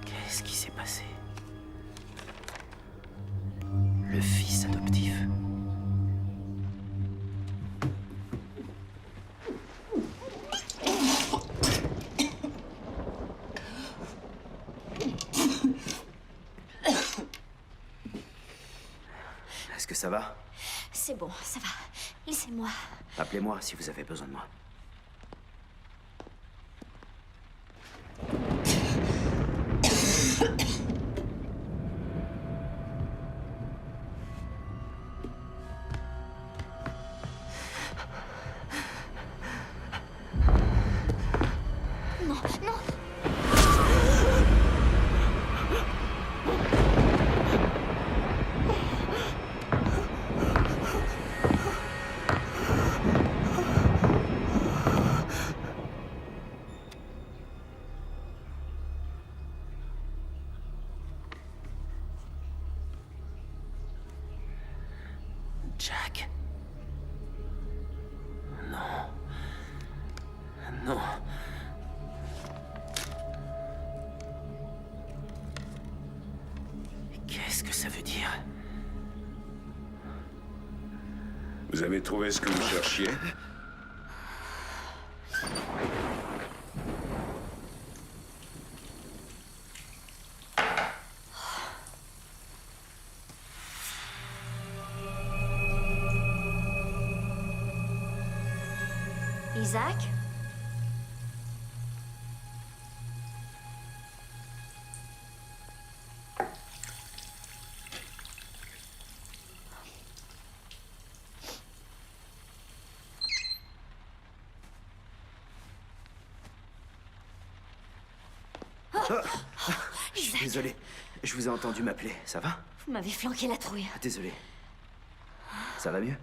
S7: Qu'est-ce qui s'est passé? Le fils adoptif.
S6: Est-ce que ça va?
S4: C'est bon, ça va. Laissez-moi.
S6: Appelez-moi si vous avez besoin de moi.
S4: Non, non.
S7: Jack. Non. Non. Qu'est-ce que ça veut dire?
S2: Vous avez trouvé ce que vous cherchiez?
S4: Isaac?
S6: Je suis désolé. Je vous ai entendu m'appeler. Ça va?
S4: Vous m'avez flanqué la trouille.
S6: Désolé. Ça va mieux?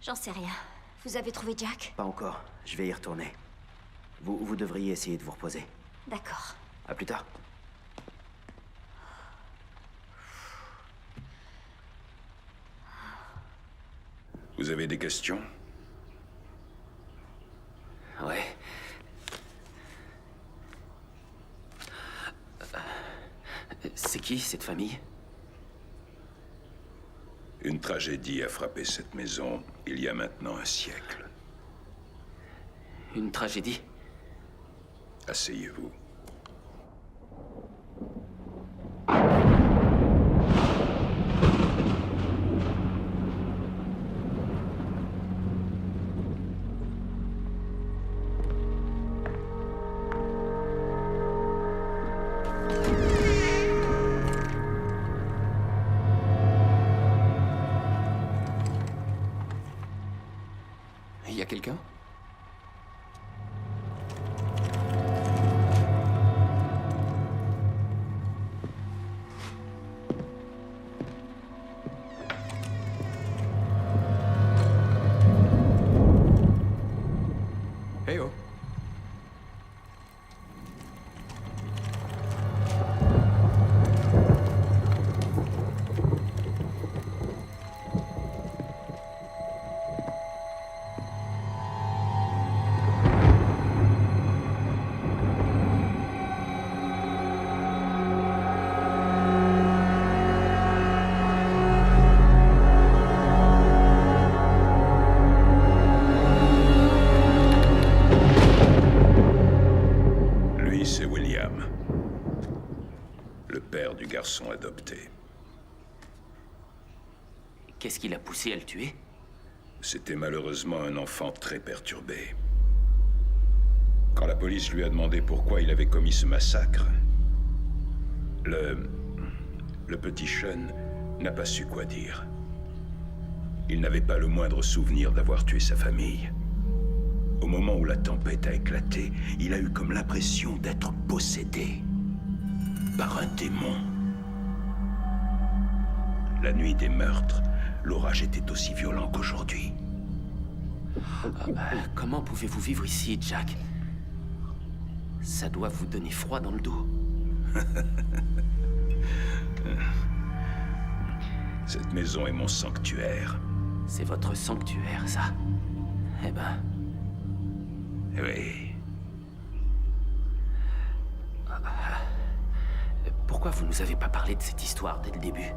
S4: J'en sais rien. Vous avez trouvé Jack?
S6: Pas encore. Je vais y retourner. Vous devriez essayer de vous reposer.
S4: D'accord.
S6: À plus tard.
S2: Vous avez des questions?
S7: Ouais. C'est qui, cette famille?
S2: Une tragédie a frappé cette maison il y a maintenant un siècle.
S7: Une tragédie?
S2: Asseyez-vous.
S7: Il y a quelqu'un?
S9: Hey oh.
S2: du garçon adopté.
S7: Qu'est-ce qui l'a poussé à le tuer?
S2: C'était malheureusement un enfant très perturbé. Quand la police lui a demandé pourquoi il avait commis ce massacre, le petit Sean n'a pas su quoi dire. Il n'avait pas le moindre souvenir d'avoir tué sa famille. Au moment où la tempête a éclaté, il a eu comme l'impression d'être possédé par un démon. La nuit des meurtres, l'orage était aussi violent qu'aujourd'hui.
S7: Comment pouvez-vous vivre ici, Jack? Ça doit vous donner froid dans le dos.
S2: Cette maison est mon sanctuaire.
S7: C'est votre sanctuaire, ça? Eh ben...
S2: Oui.
S7: Pourquoi vous nous avez pas parlé de cette histoire dès le début?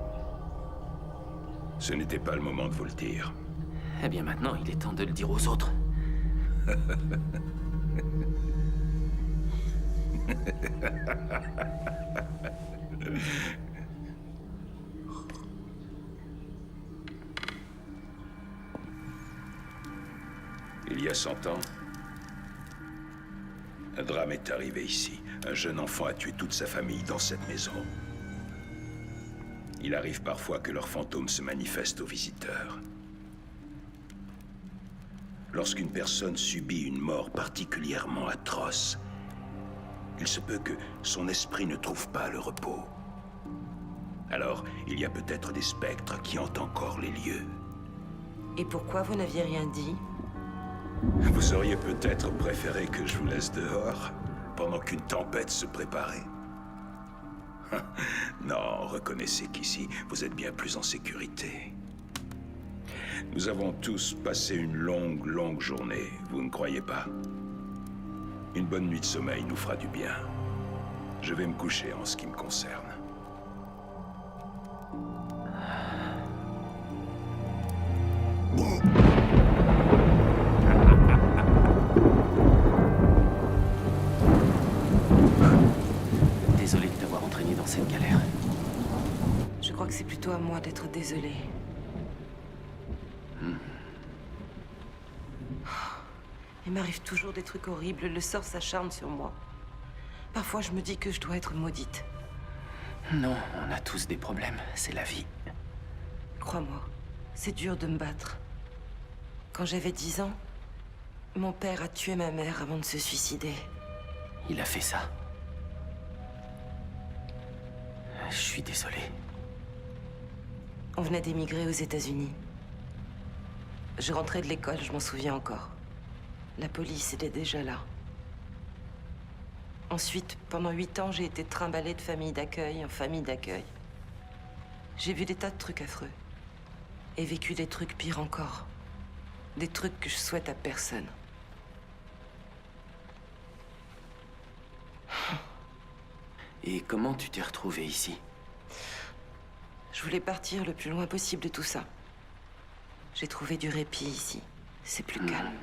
S2: Ce n'était pas le moment de vous le dire.
S7: Eh bien maintenant, il est temps de le dire aux autres.
S2: Il y a 100 ans, un drame est arrivé ici. Un jeune enfant a tué toute sa famille dans cette maison. Il arrive parfois que leurs fantômes se manifestent aux visiteurs. Lorsqu'une personne subit une mort particulièrement atroce, il se peut que son esprit ne trouve pas le repos. Alors, il y a peut-être des spectres qui hantent encore les lieux.
S3: Et pourquoi vous n'aviez rien dit?
S2: Vous auriez peut-être préféré que je vous laisse dehors pendant qu'une tempête se préparait. Non, reconnaissez qu'ici, vous êtes bien plus en sécurité. Nous avons tous passé une longue journée, vous ne croyez pas? Une bonne nuit de sommeil nous fera du bien. Je vais me coucher en ce qui me concerne.
S7: Désolé de t'avoir entraîné dans cette galère.
S3: Je crois que c'est plutôt à moi d'être désolée. Il m'arrive toujours des trucs horribles, le sort s'acharne sur moi. Parfois, je me dis que je dois être maudite.
S7: Non, on a tous des problèmes, c'est la vie.
S3: Crois-moi, c'est dur de me battre. Quand j'avais 10 ans, mon père a tué ma mère avant de se suicider.
S7: Il a fait ça. Je suis désolé.
S3: On venait d'émigrer aux États-Unis. Je rentrais de l'école, je m'en souviens encore. La police était déjà là. Ensuite, pendant 8 ans, j'ai été trimballée de famille d'accueil en famille d'accueil. J'ai vu des tas de trucs affreux. Et vécu des trucs pires encore. Des trucs que je souhaite à personne.
S7: Et comment tu t'es retrouvée ici?
S3: Je voulais partir le plus loin possible de tout ça. J'ai trouvé du répit ici. C'est plus calme.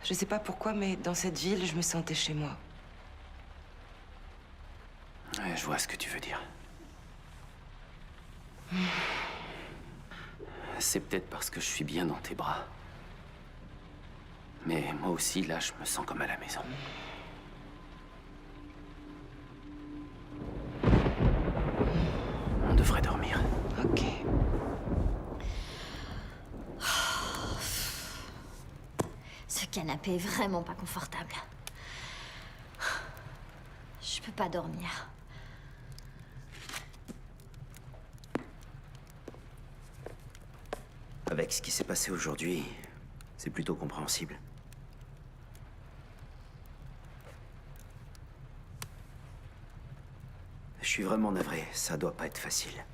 S3: Je sais pas pourquoi, mais dans cette ville, je me sentais chez moi.
S7: Ouais, je vois ce que tu veux dire. C'est peut-être parce que je suis bien dans tes bras. Mais moi aussi, là, je me sens comme à la maison. On devrait dormir.
S3: Ok.
S4: Ce canapé est vraiment pas confortable. Je peux pas dormir.
S6: Avec ce qui s'est passé aujourd'hui, c'est plutôt compréhensible. Je suis vraiment navré, ça doit pas être facile.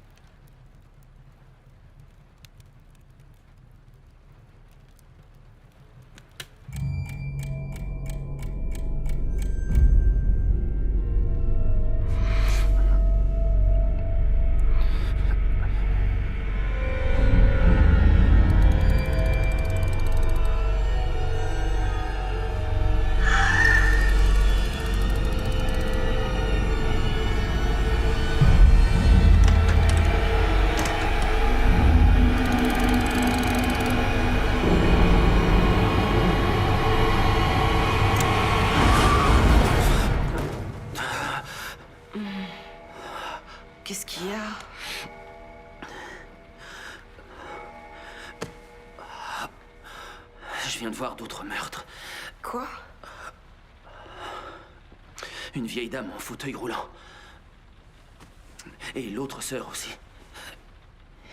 S3: Qu'est-ce qu'il y a?
S7: Je viens de voir d'autres meurtres.
S3: Quoi?
S7: Une vieille dame en fauteuil roulant. Et l'autre sœur aussi.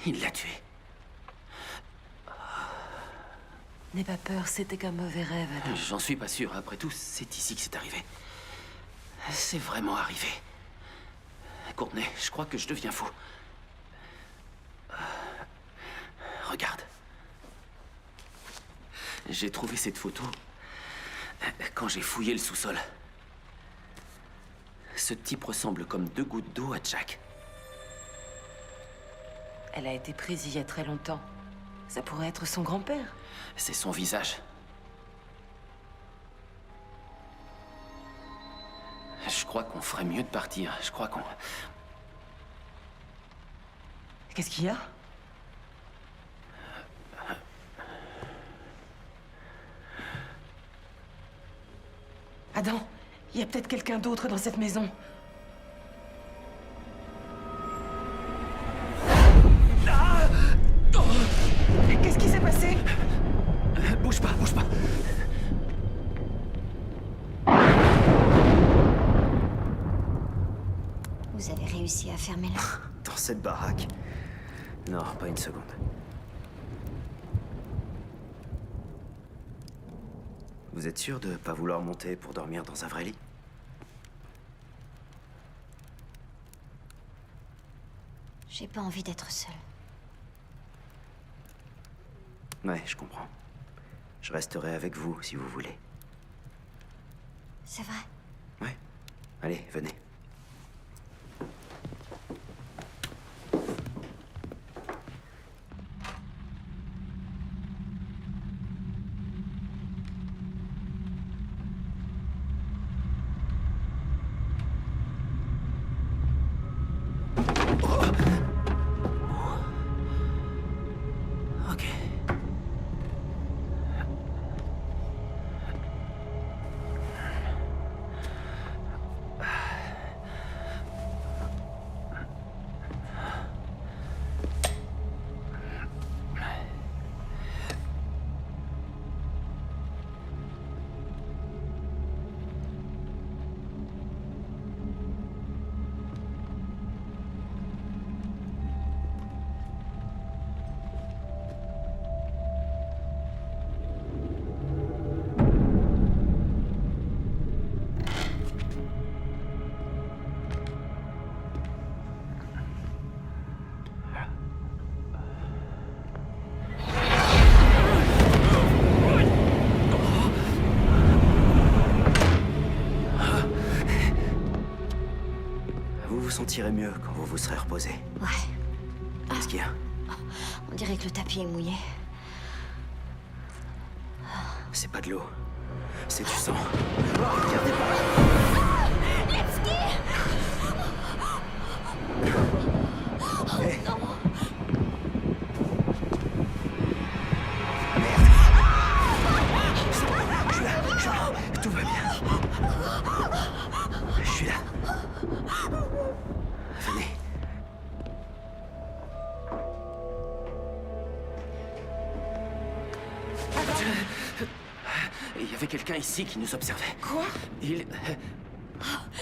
S7: Il l'a tuée.
S3: N'aie pas peur, c'était qu'un mauvais rêve, Adam.
S7: J'en suis pas sûr. Après tout, c'est ici que c'est arrivé. C'est vraiment arrivé. Courtney, je crois que je deviens fou. Regarde. J'ai trouvé cette photo quand j'ai fouillé le sous-sol. Ce type ressemble comme 2 gouttes d'eau à Jack.
S3: Elle a été prise il y a très longtemps. Ça pourrait être son grand-père.
S7: C'est son visage. Je crois qu'on ferait mieux de partir. Je crois qu'on...
S3: Qu'est-ce qu'il y a? Adam, il y a peut-être quelqu'un d'autre dans cette maison. Qu'est-ce qui s'est passé?
S7: Bouge pas, bouge pas.
S4: Vous avez réussi à fermer là?
S6: Dans cette baraque? Non, pas une seconde. Vous êtes sûr de pas vouloir monter pour dormir dans un vrai lit?
S4: J'ai pas envie d'être seule.
S6: Ouais, je comprends. Je resterai avec vous, si vous voulez.
S4: C'est vrai?
S6: Ouais. Allez, venez.
S7: Ok.
S6: Vous vous sentirez mieux quand vous vous serez reposé.
S4: Ouais.
S6: Qu'est-ce qu'il y a?
S4: On dirait que le tapis est mouillé.
S6: C'est pas de l'eau. C'est du sang. Oh, regardez par là. Hé. Merde. Je suis là. Tout va bien. Je suis là. Venez.
S7: Il y avait quelqu'un ici qui nous observait.
S3: Quoi?
S7: Il...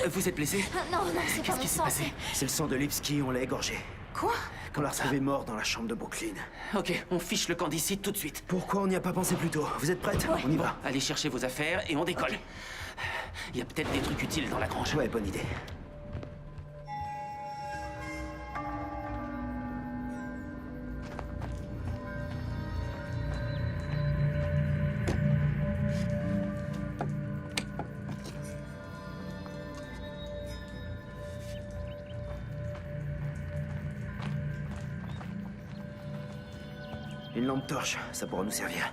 S7: Vous êtes blessé?
S4: Non, non, c'est pas
S7: Qu'est-ce
S4: mon
S7: qui s'est
S4: sang,
S7: passé?
S6: C'est le sang de Lipski, on l'a égorgé.
S3: Quoi?
S6: Qu'on l'a retrouvé mort dans la chambre de Brooklyn.
S7: Ok, on fiche le camp d'ici tout de suite.
S6: Pourquoi on n'y a pas pensé plus tôt? Vous êtes prête? On y va?
S7: Allez chercher vos affaires et on décolle. Il y a peut-être des trucs utiles dans la grange.
S6: Ouais, bonne idée. Une lampe torche, ça pourra nous servir.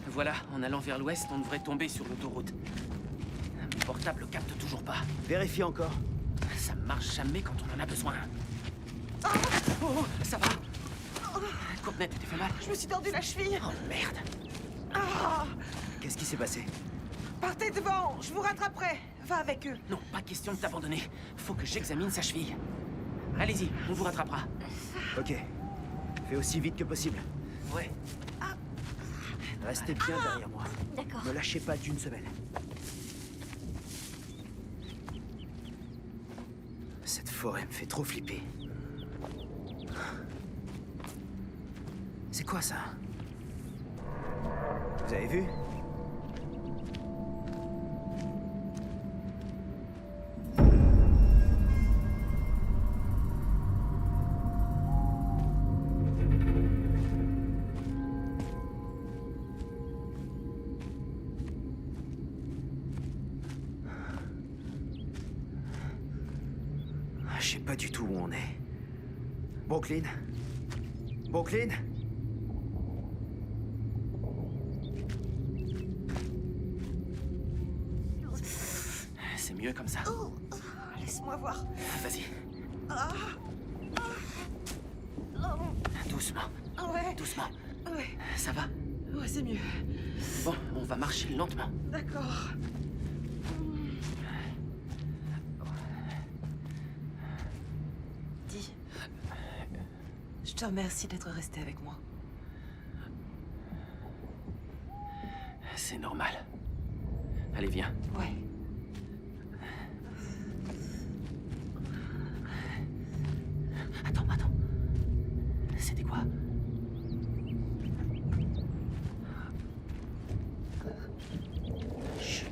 S7: Voilà, en allant vers l'ouest, on devrait tomber sur l'autoroute. portable capte toujours pas.
S6: Vérifie encore.
S7: Ça marche jamais quand on en a besoin. Oh, ça va. Courtney, tu t'es fait mal?
S3: Je me suis tordu la cheville.
S7: Oh merde.
S6: Qu'est-ce qui s'est passé?
S3: Partez devant, je vous rattraperai. Va avec eux.
S7: Non, pas question de t'abandonner. Faut que j'examine sa cheville. Allez-y, on vous rattrapera.
S6: Ok. Fais aussi vite que possible.
S7: Ouais.
S6: Restez bien derrière moi.
S4: D'accord.
S6: Ne lâchez pas d'une semelle. Cette forêt me fait trop flipper. C'est quoi ça? Vous avez vu? Je sais pas du tout où on est. Brooklyn? Brooklyn?
S7: C'est mieux comme ça.
S3: Laisse-moi voir.
S7: Vas-y. Doucement.
S3: Ouais.
S7: Doucement.
S3: Ouais.
S7: Ça va?
S3: Ouais, c'est mieux.
S7: Bon, on va marcher lentement.
S3: D'accord. Dis. Je te remercie d'être resté avec moi.
S7: C'est normal. Allez, viens.
S3: Ouais.
S7: Attends. C'était quoi? Chut.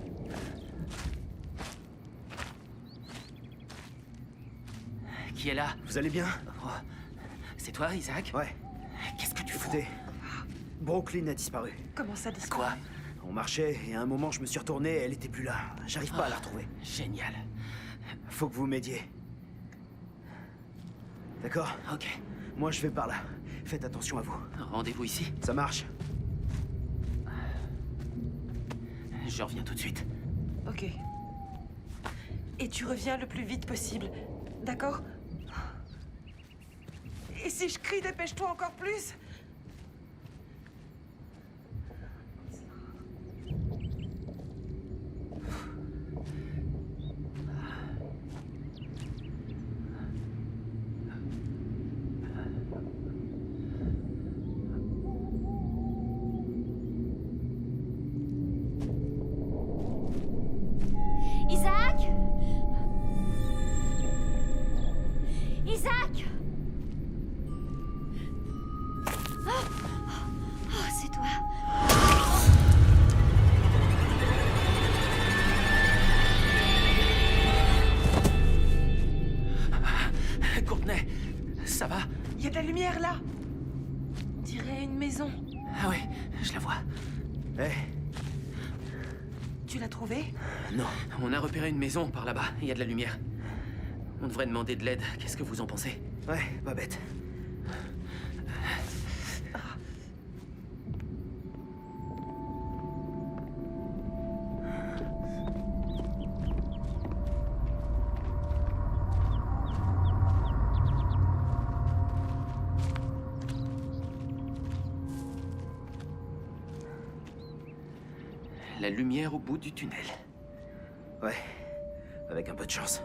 S7: Qui est là?
S6: Vous allez bien?
S7: Oh, c'est toi, Isaac?
S6: Ouais.
S7: Qu'est-ce que tu fous?
S6: Écoutez, Brooklyn a disparu.
S3: Comment ça disparaît?
S7: Quoi?
S6: On marchait et à un moment je me suis retourné et elle était plus là. J'arrive pas à la retrouver.
S7: Génial.
S6: Faut que vous m'aidiez. D'accord?
S7: Ok.
S6: Moi je vais par là. Faites attention à vous.
S7: Rendez-vous ici.
S6: Ça marche?
S7: Je reviens tout de suite.
S3: Ok. Et tu reviens le plus vite possible. D'accord? Et si je crie, dépêche-toi encore plus?
S4: Isaac? Isaac? Oh, c'est toi.
S7: Courtney, ça va?
S3: Il y a de la lumière là. On dirait une maison.
S7: Ah ouais, je la vois.
S6: Eh,
S3: Tu l'as trouvée?
S6: non.
S7: On a repéré une maison par là-bas. Il y a de la lumière. On devrait demander de l'aide. Qu'est-ce que vous en pensez?
S6: Ouais, pas bête.
S7: La lumière au bout du tunnel.
S6: Ouais, avec un peu de chance.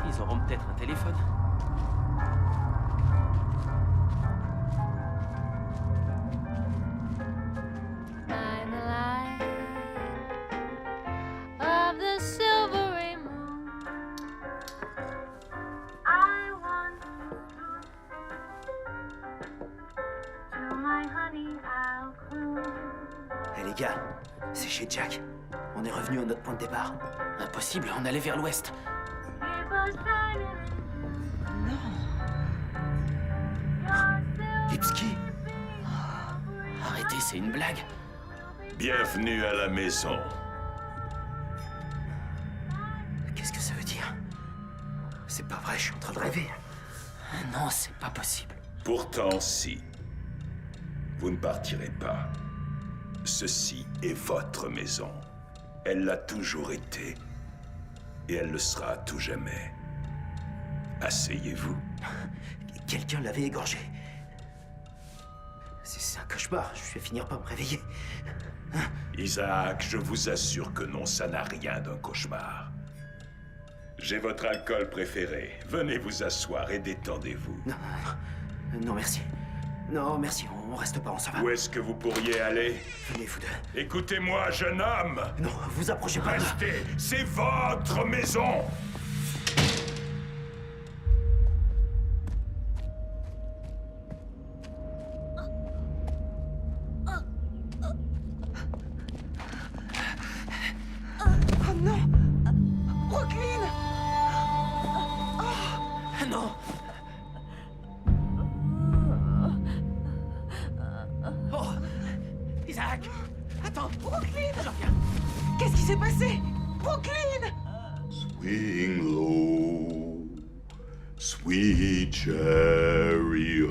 S7: Ils auront peut-être un téléphone.
S5: I'm the light of the silvery moon. I want to my honey I'll croon.
S6: Eh les gars, c'est chez Jack. On est revenu à notre point de départ.
S7: Impossible, on allait vers l'ouest.
S5: Keep us shining
S6: Lipski?
S7: Arrêtez, c'est une blague.
S2: Bienvenue à la maison.
S6: Qu'est-ce que ça veut dire? C'est pas vrai, je suis en train de rêver.
S7: Non, c'est pas possible.
S2: Pourtant, si. Vous ne partirez pas. Ceci est votre maison. Elle l'a toujours été. Et elle le sera à tout jamais. Asseyez-vous.
S6: Quelqu'un l'avait égorgé. C'est un cauchemar. Je vais finir par me réveiller.
S2: Isaac, je vous assure que non, ça n'a rien d'un cauchemar. J'ai votre alcool préféré. Venez vous asseoir et détendez-vous.
S6: Non, merci. Non, merci, on reste pas, on s'en va.
S2: Où est-ce que vous pourriez aller?
S6: Venez, vous deux.
S2: Écoutez-moi, jeune homme.
S6: Non, vous approchez pas.
S2: Restez, c'est votre maison.
S3: Oh non! Brooklyn!
S7: Non! Oh! Isaac! Attends!
S3: Brooklyn!
S7: Je reviens!
S3: Qu'est-ce qui s'est passé? Brooklyn!
S12: Swing low, sweet chariot,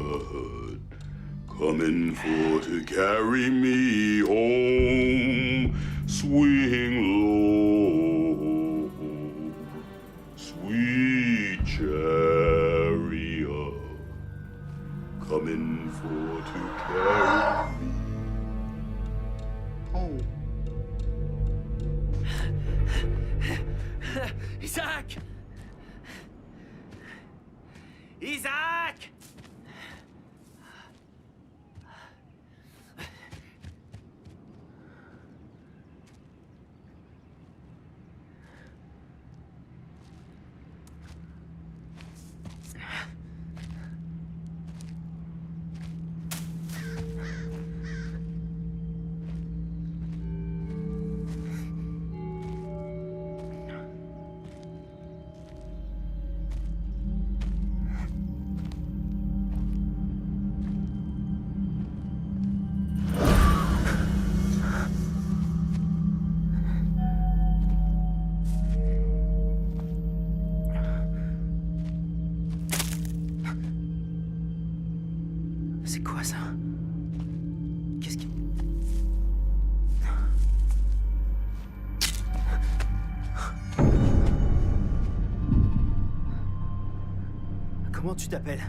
S12: coming for to carry me home. Swing low, sweet chariot, coming for to carry me home.
S7: Isaac! Isaac!
S6: C'est quoi ça? Qu'est-ce qui... Comment tu t'appelles?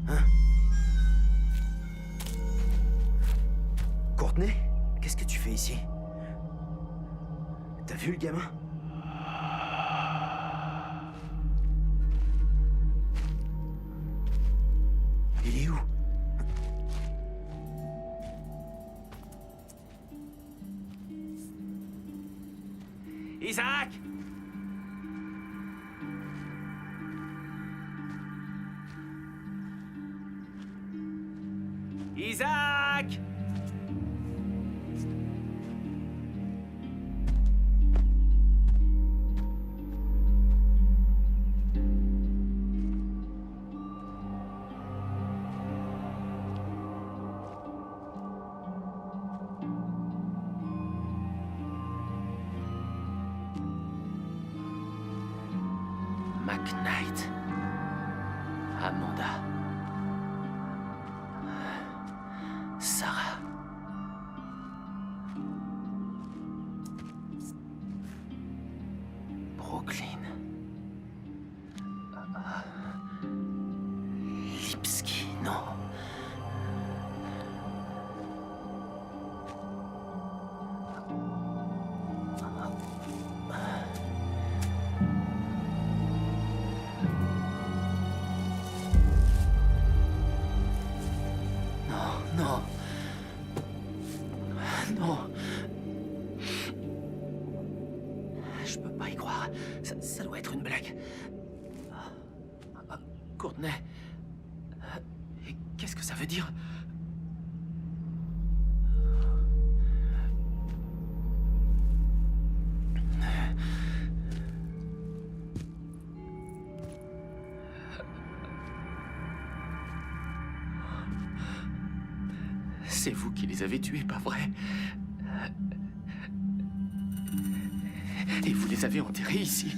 S6: Hein? Courtney? Qu'est-ce que tu fais ici? T'as vu le gamin? Il est où?
S7: Isaac! Isaac! McKnight. Amanda. Sarah. Brooklyn. Lipski, non. Non. Non. Je peux pas y croire. Ça doit être une blague. Courtney. Et qu'est-ce que ça veut dire? C'est vous qui les avez tués, pas vrai? Et vous les avez enterrés ici?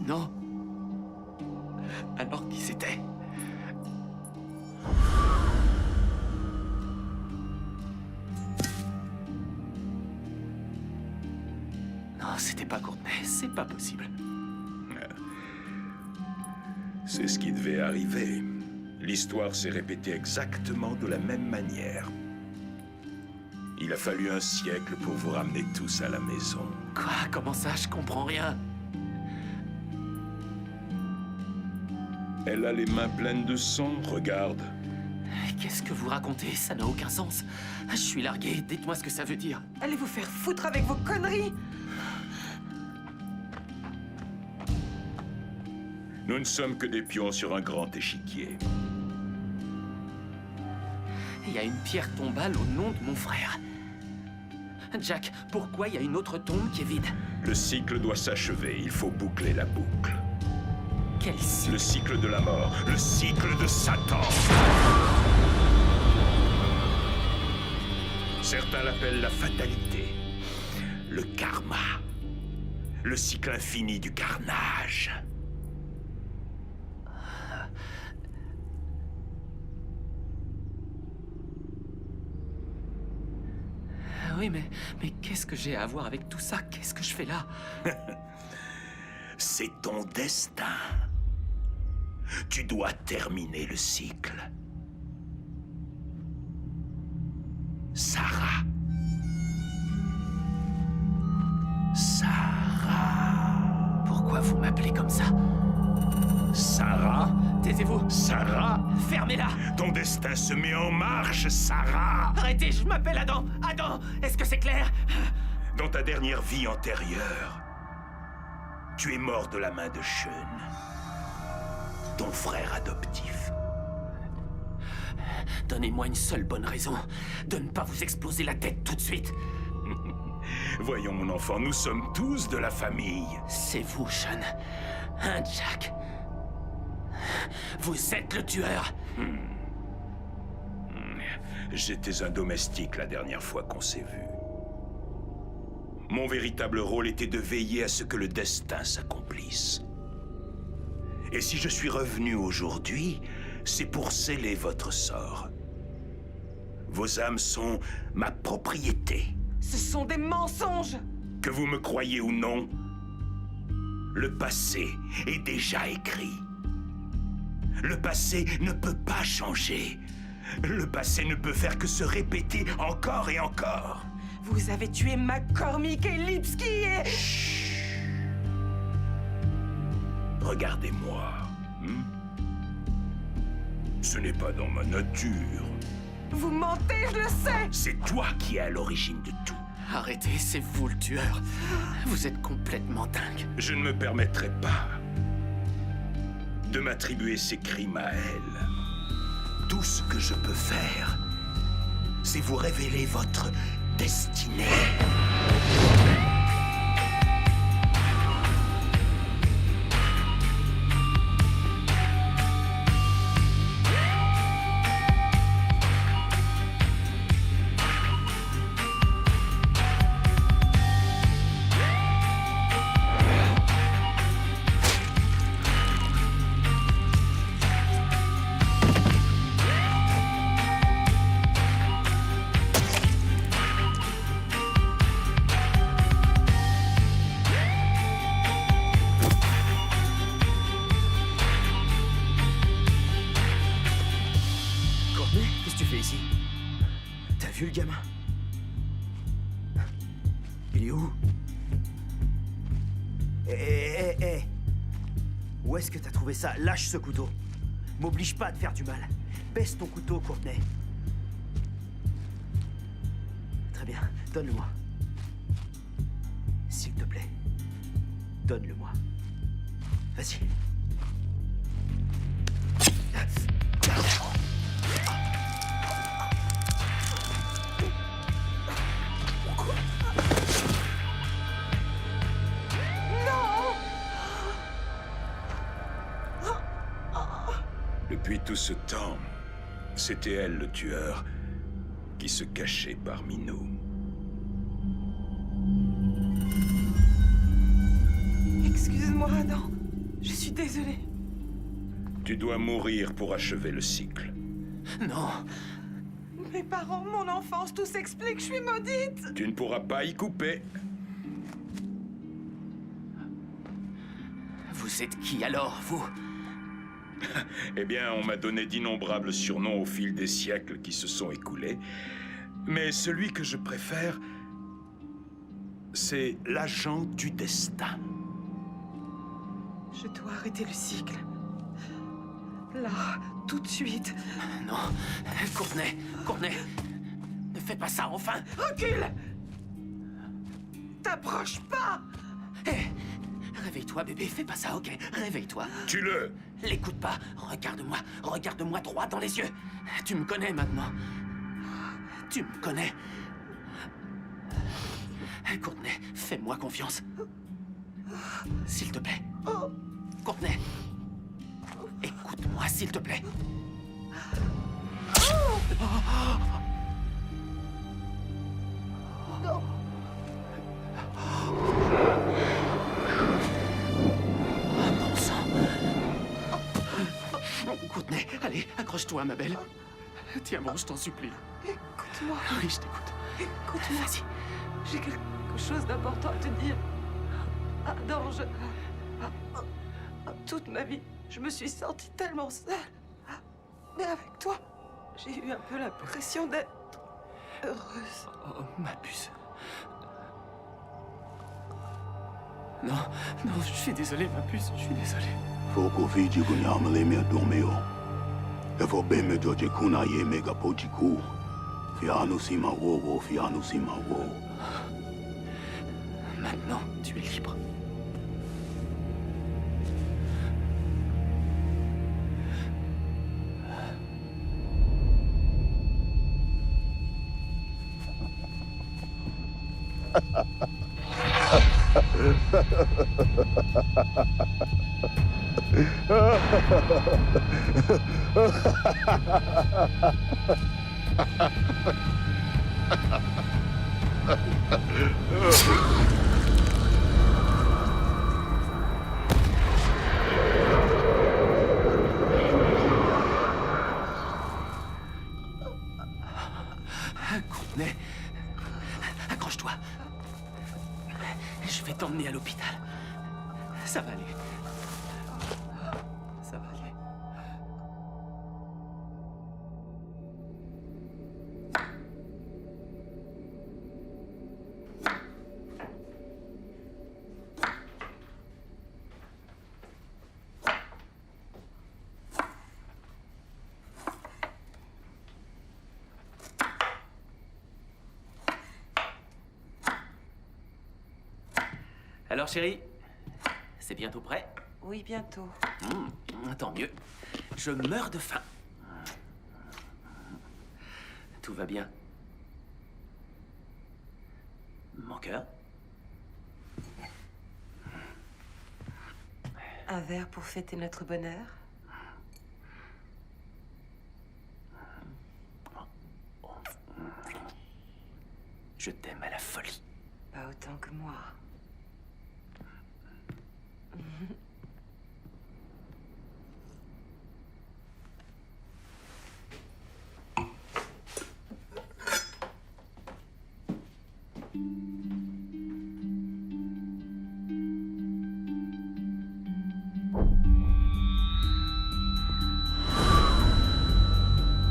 S7: Non? Alors qui c'était? pas, Courtney. C'est pas possible.
S2: C'est ce qui devait arriver. L'histoire s'est répétée exactement de la même manière. Il a fallu un siècle pour vous ramener tous à la maison.
S7: Quoi? Comment ça? Je comprends rien.
S2: Elle a les mains pleines de sang, regarde.
S7: Qu'est-ce que vous racontez? Ça n'a aucun sens. Je suis largué. Dites-moi ce que ça veut dire.
S3: Allez vous faire foutre avec vos conneries.
S2: Nous ne sommes que des pions sur un grand échiquier.
S7: Il y a une pierre tombale au nom de mon frère. Jack, pourquoi il y a une autre tombe qui est vide?
S2: Le cycle doit s'achever, il faut boucler la boucle.
S7: Quel cycle?
S2: Le cycle de la mort, le cycle de Satan. Certains l'appellent la fatalité, le karma, le cycle infini du carnage.
S7: Oui, mais qu'est-ce que j'ai à voir avec tout ça? Qu'est-ce que je fais là?
S2: C'est ton destin. Tu dois terminer le cycle. Sarah. Sarah.
S7: Pourquoi vous m'appelez comme ça?
S2: Sarah.
S7: Taisez-vous.
S2: Sarah.
S7: Fermez-la.
S2: Ton destin se met en marche, Sarah.
S7: Arrêtez, je m'appelle Adam. Adam, est-ce que c'est clair?
S2: Dans ta dernière vie antérieure, tu es mort de la main de Sean, ton frère adoptif.
S7: Donnez-moi une seule bonne raison de ne pas vous exploser la tête tout de suite.
S2: Voyons, mon enfant, nous sommes tous de la famille.
S7: C'est vous, Sean. Hein, Jack? Vous êtes le tueur.
S2: J'étais un domestique la dernière fois qu'on s'est vu. Mon véritable rôle était de veiller à ce que le destin s'accomplisse. Et si je suis revenu aujourd'hui, c'est pour sceller votre sort. Vos âmes sont ma propriété.
S3: Ce sont des mensonges.
S2: Que vous me croyez ou non, le passé est déjà écrit. Le passé ne peut pas changer. Le passé ne peut faire que se répéter encore et encore.
S3: Vous avez tué McCormick et Lipski et...
S2: Chut. Regardez-moi. Ce n'est pas dans ma nature.
S3: Vous mentez, je le sais.
S2: C'est toi qui es à l'origine de tout.
S7: Arrêtez, c'est vous le tueur. Vous êtes complètement dingue.
S2: Je ne me permettrai pas de m'attribuer ces crimes à elle. Tout ce que je peux faire, c'est vous révéler votre destinée.
S6: Vu le gamin? Il est où? Hé. Où est-ce que t'as trouvé ça? Lâche ce couteau. M'oblige pas à te faire du mal. Baisse ton couteau, Courtney. Très bien, donne-le-moi. S'il te plaît, donne-le-moi. Vas-y.
S2: Depuis tout ce temps, c'était elle le tueur qui se cachait parmi nous.
S3: Excuse-moi, Adam. Je suis désolée.
S2: Tu dois mourir pour achever le cycle.
S7: Non.
S3: Mes parents, mon enfance, tout s'explique, je suis maudite.
S2: Tu ne pourras pas y couper.
S7: Vous êtes qui alors, vous?
S2: Eh bien, on m'a donné d'innombrables surnoms au fil des siècles qui se sont écoulés. Mais celui que je préfère, c'est l'agent du destin.
S3: Je dois arrêter le cycle. Là, tout de suite.
S7: Non, Courtney, ne fais pas ça, enfin.
S3: Recule! T'approches pas!
S7: Hé, réveille-toi, bébé, fais pas ça, ok? Réveille-toi.
S2: Tue-le!
S7: L'écoute pas, regarde-moi droit dans les yeux. Tu me connais maintenant. Tu me connais. Courtney, fais-moi confiance. S'il te plaît. Courtney. Écoute-moi, s'il te plaît.
S3: Non.
S7: Bon sang. Courtney, allez, accroche-toi, ma belle. Tiens bon, je t'en supplie.
S3: Écoute-moi.
S7: Oui, je t'écoute.
S3: Écoute-moi.
S7: Vas-y.
S3: J'ai quelque chose d'important à te dire. Adam, toute ma vie, je me suis sentie tellement seule. Mais avec toi, j'ai eu un peu l'impression d'être heureuse.
S7: Oh, ma puce. Non, je suis désolé, ma puce, je suis désolé.
S12: Foko Fiji kunyama lemia domeo. Efo beme joje kuna ye mega pochiku. Fianu sima wo, fianu sima wo.
S7: Maintenant, tu es libre. Courtney, accroche-toi. Je vais t'emmener à l'hôpital. Ça va aller. Ça va aller. Alors, chérie, c'est bientôt prêt?
S3: Oui, bientôt.
S7: Tant mieux. Je meurs de faim. Tout va bien. Mon cœur?
S3: Un verre pour fêter notre bonheur?
S7: Je t'aime à la folie.
S3: Pas autant que moi.